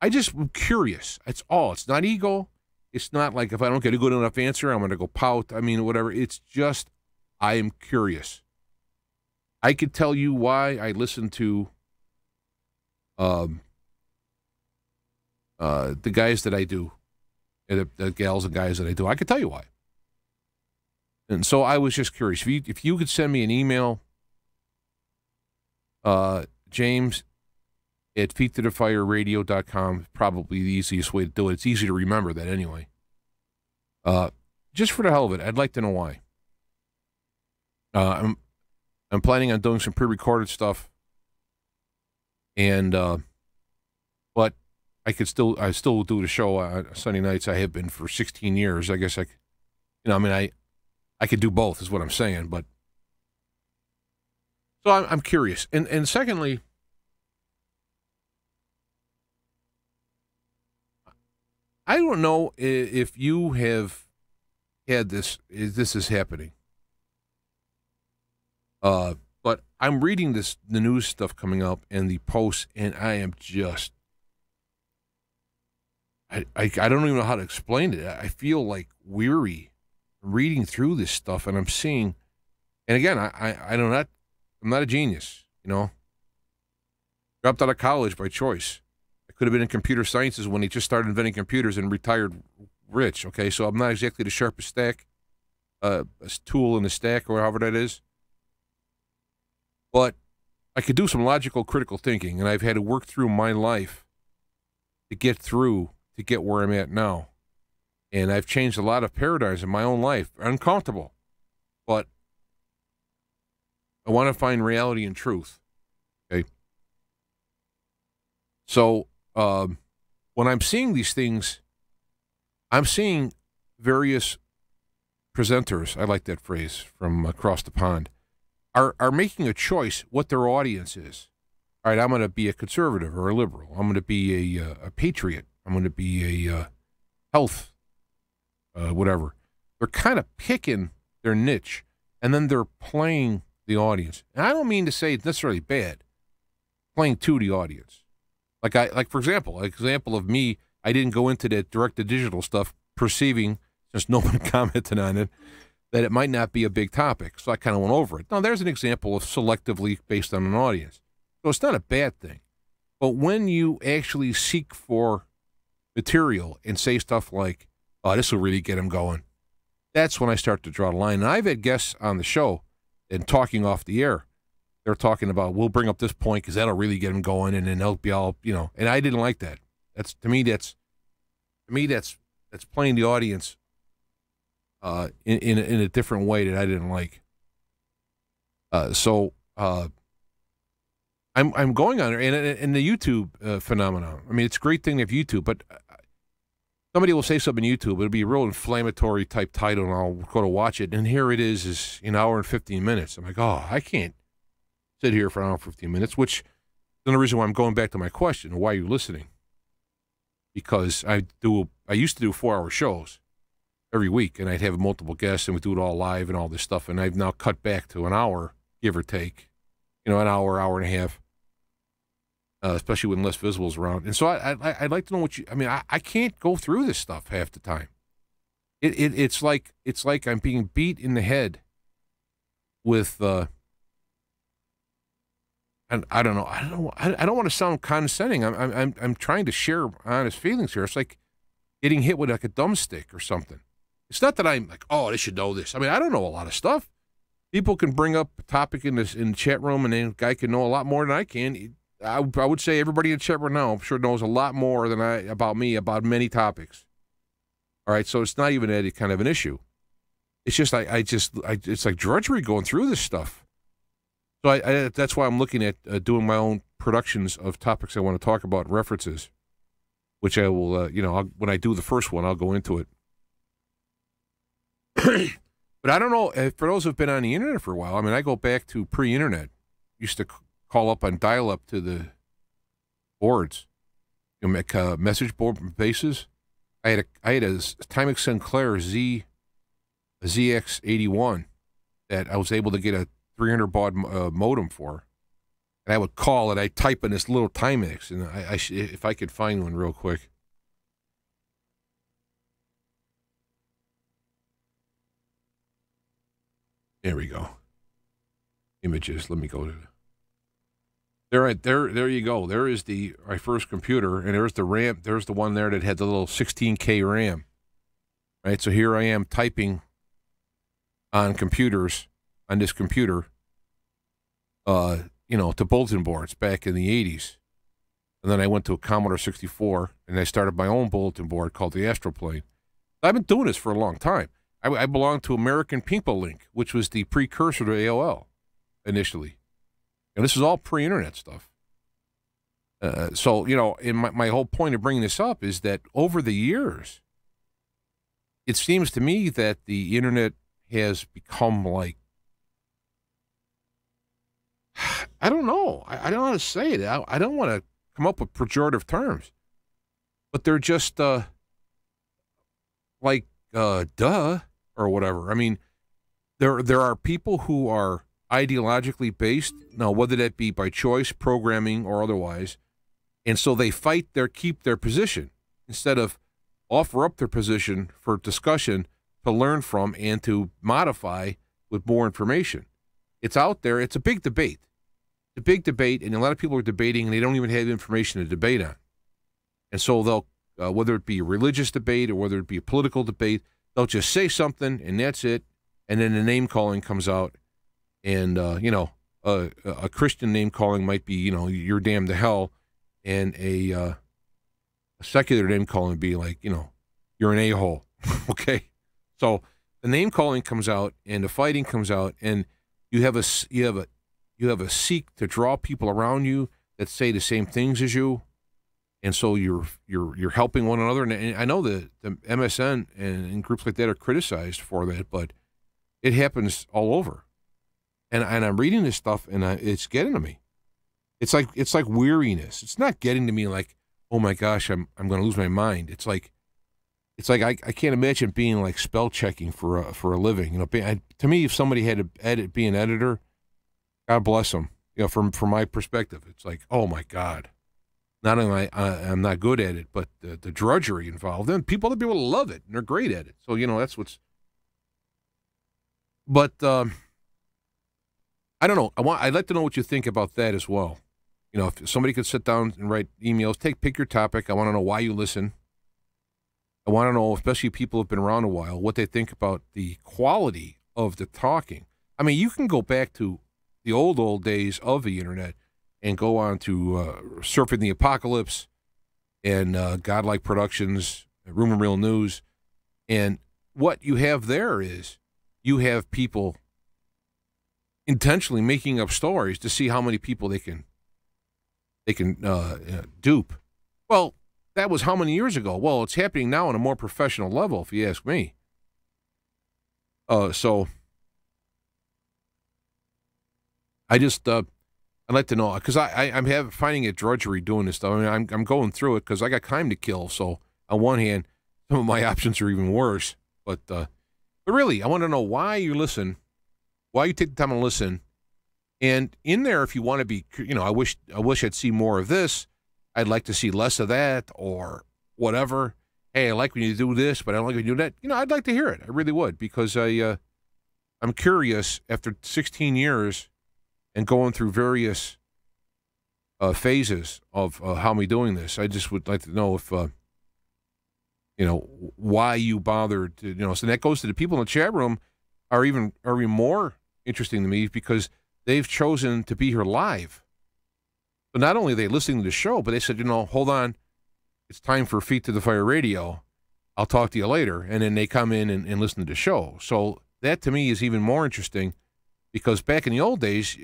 I just am curious. That's all. It's not ego. It's not like if I don't get a good enough answer, I'm going to go pout. I mean, whatever. It's just I am curious. I could tell you why I listen to the guys that I do, the gals and guys that I do. I could tell you why. And so I was just curious. If you could send me an email, James at feettothefireradio.com, probably the easiest way to do it. It's easy to remember that anyway. Just for the hell of it, I'd like to know why. I'm planning on doing some pre-recorded stuff, and but I still do the show on Sunday nights. I have been for 16 years. I guess I could do both, is what I'm saying. But so I'm curious, and secondly, I don't know if you have had this. This is happening. But I'm reading the news stuff coming up and the posts, and I am just, I don't even know how to explain it. I feel like weary reading through this stuff, and I'm seeing, and again, I'm not a genius, dropped out of college by choice. I could have been in computer sciences when he just started inventing computers and retired rich. Okay, so I'm not exactly the sharpest stack, a tool in the stack or however that is. But I could do some logical, critical thinking, and I've had to work through my life to get where I'm at now. And I've changed a lot of paradigms in my own life. Uncomfortable, but I want to find reality and truth. Okay. So when I'm seeing these things, I'm seeing various presenters, I like that phrase, from across the pond, are making a choice what their audience is. All right, I'm going to be a conservative or a liberal. I'm going to be a patriot. I'm going to be a health, whatever. They're kind of picking their niche, and then they're playing the audience. And I don't mean to say it's necessarily bad, playing to the audience. Like for example, an example of me, I didn't go into that direct-to-digital stuff, perceiving, since no one commented on it, that it might not be a big topic, so I kind of went over it. Now, there's an example of selectively based on an audience. So it's not a bad thing. But when you actually seek for material and say stuff like, oh, this will really get them going, that's when I start to draw the line. And I've had guests on the show and talking off the air they're talking about, we'll bring up this point because that'll really get them going, and then they'll be all, and I didn't like that. That's playing the audience in a different way that I didn't like. So I'm going on there, and the YouTube phenomenon. I mean, it's a great thing to have YouTube, but somebody will say something on YouTube. It'll be a real inflammatory type title, and I'll go to watch it, and here it is an hour and 15 minutes. I'm like, oh, I can't sit here for an hour and 15 minutes, which is another reason why I'm going back to my question, why are you listening? Because I used to do 4-hour shows every week, and I'd have multiple guests, and we'd do it all live and all this stuff, and I've now cut back to an hour, give or take, an hour and a half, especially when less visibles around. And so I'd like to know I can't go through this stuff half the time. It's like I'm being beat in the head with, and I don't know. I don't want to sound condescending. I'm trying to share honest feelings here. It's like getting hit with like a thumbstick or something. It's not that I'm like, oh, they should know this. I mean, I don't know a lot of stuff. People can bring up a topic in the chat room, and then a guy can know a lot more than I can. I would say everybody in the chat room now, I'm sure, knows a lot more than about me about many topics. All right, so it's not even any kind of an issue. It's just it's like drudgery going through this stuff. So that's why I'm looking at doing my own productions of topics I want to talk about, references, which I will, when I do the first one, I'll go into it. But I don't know, for those who've been on the internet for a while, I mean, I go back to pre-internet. Used to call up on dial-up to the boards, make message board bases. I had a Timex Sinclair ZX81 that I was able to get a 300 baud modem for, and I would call it. I type in this little Timex, and if I could find one real quick. There we go. Images. Let me go to there you go. There is my first computer, and there's the RAM. There's the one there that had the little 16K RAM. Right. So here I am typing on this computer, to bulletin boards back in the 80s. And then I went to a Commodore 64, and I started my own bulletin board called the Astroplane. I've been doing this for a long time. I belonged to American People Link, which was the precursor to AOL initially. And this is all pre-internet stuff. So, in my whole point of bringing this up is that over the years, it seems to me that the internet has become like, I don't know. I don't know how to say it. I don't want to come up with pejorative terms, but they're just like duh or whatever. I mean, there are people who are ideologically based now, whether that be by choice, programming, or otherwise, and so they keep their position instead of offer up their position for discussion to learn from and to modify with more information. It's out there. It's a big debate. It's a big debate, and a lot of people are debating, and they don't even have information to debate on. And so they'll, whether it be a religious debate or whether it be a political debate, they'll just say something, and that's it, and then the name-calling comes out, and, a Christian name-calling might be, you're damned to hell, and a secular name-calling would be like, you're an a-hole, okay? So the name-calling comes out, and the fighting comes out, and you have a seek to draw people around you that say the same things as you, and so you're helping one another. And I know the MSN and groups like that are criticized for that, but it happens all over. And I'm reading this stuff, and it's getting to me. It's like weariness. It's not getting to me like, oh my gosh, I'm going to lose my mind. It's like I can't imagine being like spell checking for a living. To me, if somebody had to be an editor, God bless them. From my perspective, it's like, oh my God, not only I'm not good at it, but the drudgery involved. And other people love it, and they're great at it. So that's what's. But I don't know. I'd like to know what you think about that as well. If somebody could sit down and write emails, pick your topic. I want to know why you listen. I want to know, especially people who've been around a while, what they think about the quality of the talking. I mean, you can go back to the old days of the internet and go on to Surfing the Apocalypse and Godlike Productions, Rumor Mill News. And what you have there is you have people intentionally making up stories to see how many people they can dupe. Well, that was how many years ago? Well, it's happening now on a more professional level, if you ask me. So I just I'd like to know, because I'm finding it drudgery doing this stuff. I mean, I'm going through it because I got time to kill. So on one hand, some of my options are even worse. But really, I want to know why you listen, why you take the time to listen. And in there, if you want to be, I wish I'd see more of this. I'd like to see less of that, or whatever. Hey, I like when you do this, but I don't like when you do that. I'd like to hear it. I really would, because I'm curious after 16 years and going through various phases of how I'm doing this. I just would like to know if, why you bothered to, so that goes to the people in the chat room are even more interesting to me because they've chosen to be here live. So not only are they listening to the show, but they said, hold on, it's time for Feet to the Fire Radio. I'll talk to you later. And then they come in and listen to the show. So that to me is even more interesting because back in the old days,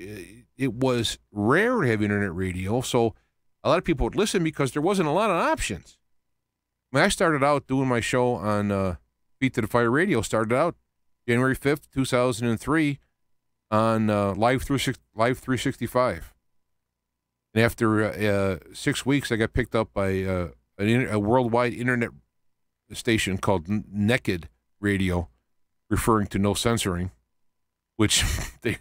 it was rare to have internet radio. So a lot of people would listen because there wasn't a lot of options. When I started out doing my show on Feet to the Fire Radio, started out January 5th, 2003 on Live 365. And after 6 weeks, I got picked up by a worldwide internet station called Naked Radio, referring to no censoring, which they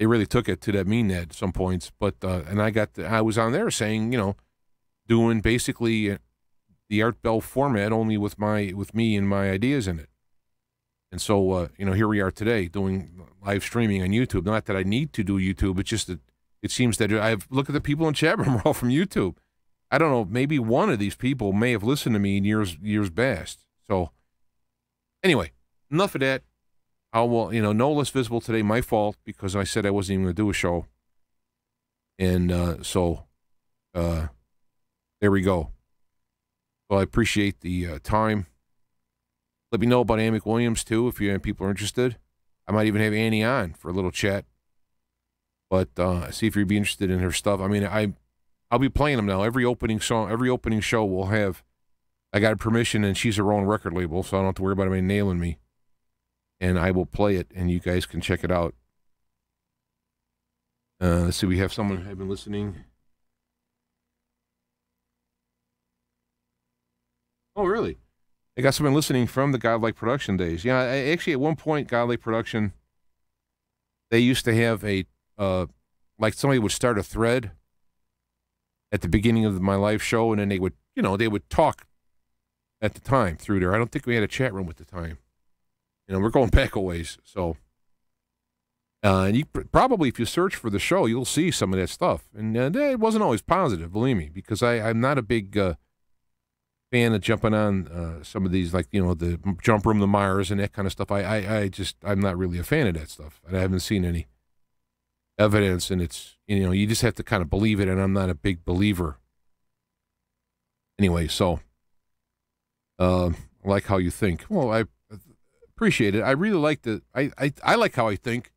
really took it to that mean that at some points. But and I was on there saying, doing basically the Art Bell format, only with me and my ideas in it. And so here we are today doing live streaming on YouTube. Not that I need to do YouTube, it's just that it seems that look at the people in chat room are all from YouTube. I don't know, maybe one of these people may have listened to me in years past. So anyway, enough of that. No less visible today, my fault, because I said I wasn't even going to do a show. And so there we go. Well, I appreciate the time. Let me know about Amick Williams, too, if people are interested. I might even have Annie on for a little chat. But see if you'd be interested in her stuff. I mean, I'll be playing them now. Every opening show will have, I got permission, and she's her own record label, so I don't have to worry about anybody nailing me. And I will play it, and you guys can check it out. Let's see, we have someone who have been listening. Oh, really? I got someone listening from the Godlike Production days. Yeah, actually, at one point, Godlike Production, they used to have like somebody would start a thread at the beginning of my live show, and then they would talk at the time through there. I don't think we had a chat room at the time. We're going back a ways. So, and you probably, if you search for the show, you'll see some of that stuff. And it wasn't always positive, believe me, because I'm not a big fan of jumping on some of these, like, the Jump Room, the Myers, and that kind of stuff. I'm not really a fan of that stuff. I haven't seen any evidence, and it's, you just have to kind of believe it, and I'm not a big believer. Anyway, so I like how you think. Well, I appreciate it. I really like I like how I think,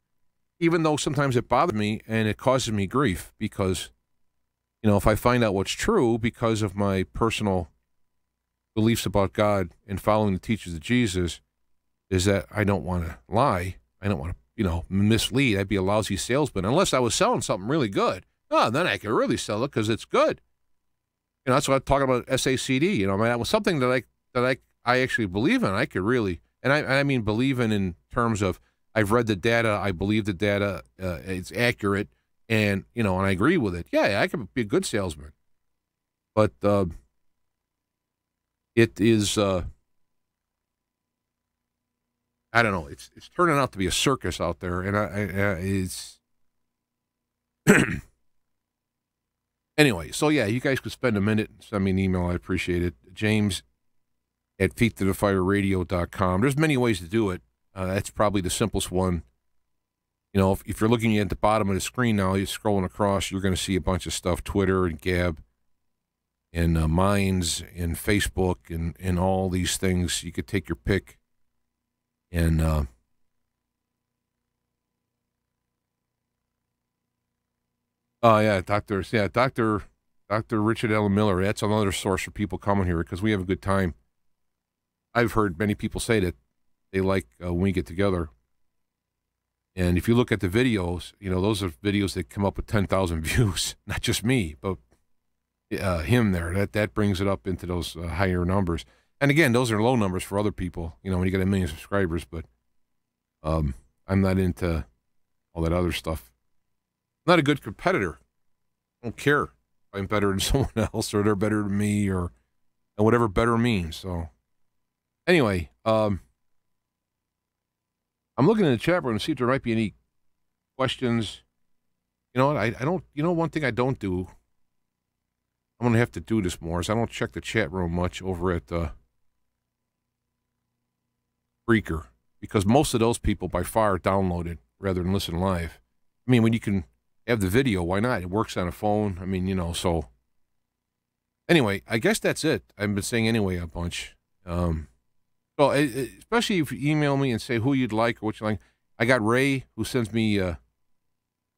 even though sometimes it bothers me and it causes me grief, because, if I find out what's true because of my personal beliefs about God and following the teachings of Jesus, is that I don't want to lie. I don't want to, mislead. I'd be a lousy salesman unless I was selling something really good. Oh, then I could really sell it because it's good. That's what I'm talking about, SACD. That was something that I actually believe in. I could really, and I mean believe in terms of I've read the data, I believe the data, it's accurate, and and I agree with it. Yeah, I could be a good salesman. But it is, I don't know. It's turning out to be a circus out there, and it's anyway. So yeah, you guys could spend a minute and send me an email. I appreciate it, James at feettothefireradio.com. There's many ways to do it. That's probably the simplest one. You know, if you're looking at the bottom of the screen now, you're scrolling across, you're going to see a bunch of stuff, Twitter and Gab and Minds and Facebook and all these things. You could take your pick. And oh yeah, Dr. Richard Allen Miller. That's another source for people coming here because we have a good time. I've heard many people say that they like when we get together. And if you look at the videos, you know, those are videos that come up with 10,000 views. Not just me, but him there. That brings it up into those higher numbers. And again, those are low numbers for other people, you know, when you get 1 million subscribers. But I'm not into all that other stuff. I'm not a good competitor. I don't care if I'm better than someone else or they're better than me or and whatever better means. So anyway, I'm looking in the chat room to see if there might be any questions. You know what? I don't. You know, one thing I don't do. I'm gonna have to do this more. Is I don't check the chat room much over at Breaker because most of those people by far download it rather than listen live. I mean, when you can have the video, why not? It works on a phone. I mean, you know. So anyway, I guess that's it. I've been saying anyway a bunch. Well, especially if you email me and say who you'd like or what you like. I got Ray who sends me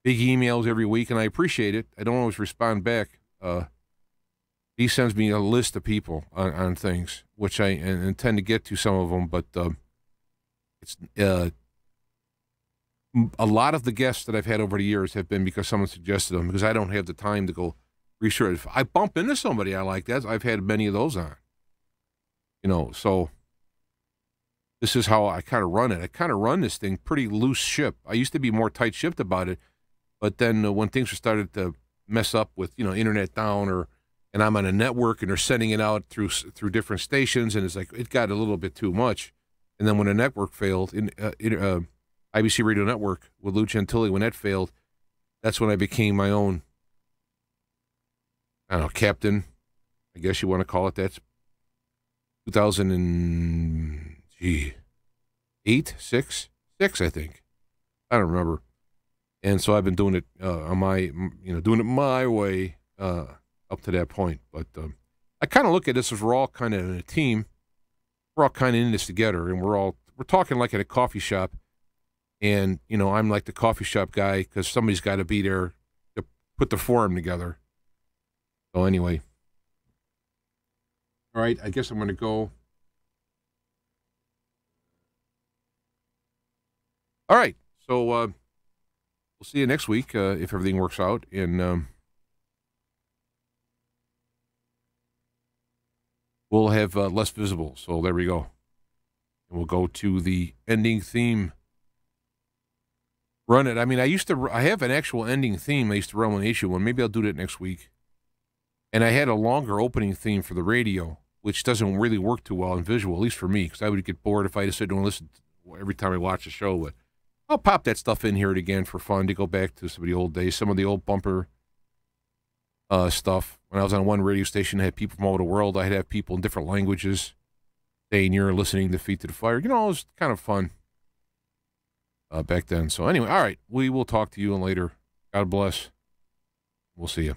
big emails every week, and I appreciate it. I don't always respond back. He sends me a list of people on things, which I intend to get to some of them, but it's a lot of the guests that I've had over the years have been because someone suggested them because I don't have the time to go research. If I bump into somebody I like, that I've had many of those on. You know, so this is how I kind of run it. I kind of run this thing pretty loose ship. I used to be more tight-shipped about it, but then when things were started to mess up with, you know, internet down and I'm on a network and they're sending it out through different stations, and it's like it got a little bit too much. And then when a network failed, IBC Radio Network with Lou Gentili, when that failed, that's when I became my own, I don't know, captain, I guess you want to call it. That's 2008, 6, I think. I don't remember. And so I've been doing it doing it my way up to that point. But I kind of look at this as we're all kind of in a team. We're all kind of in this together, and we're talking like at a coffee shop. And, you know, I'm like the coffee shop guy because somebody's got to be there to put the forum together. So anyway. All right, I guess I'm going to go. All right, so we'll see you next week if everything works out. And we'll have less visible. So there we go. And we'll go to the ending theme. Run it. I mean, I have an actual ending theme I used to run on the issue one. Maybe I'll do that next week. And I had a longer opening theme for the radio, which doesn't really work too well in visual, at least for me, because I would get bored if I just sit and listen every time I watch a show. But I'll pop that stuff in here again for fun to go back to some of the old days, some of the old bumper stuff. When I was on one radio station, I had people from all over the world. I'd have people in different languages saying you're listening to Feet to the Fire. You know, it was kind of fun back then. So anyway, all right, we will talk to you later. God bless. We'll see you.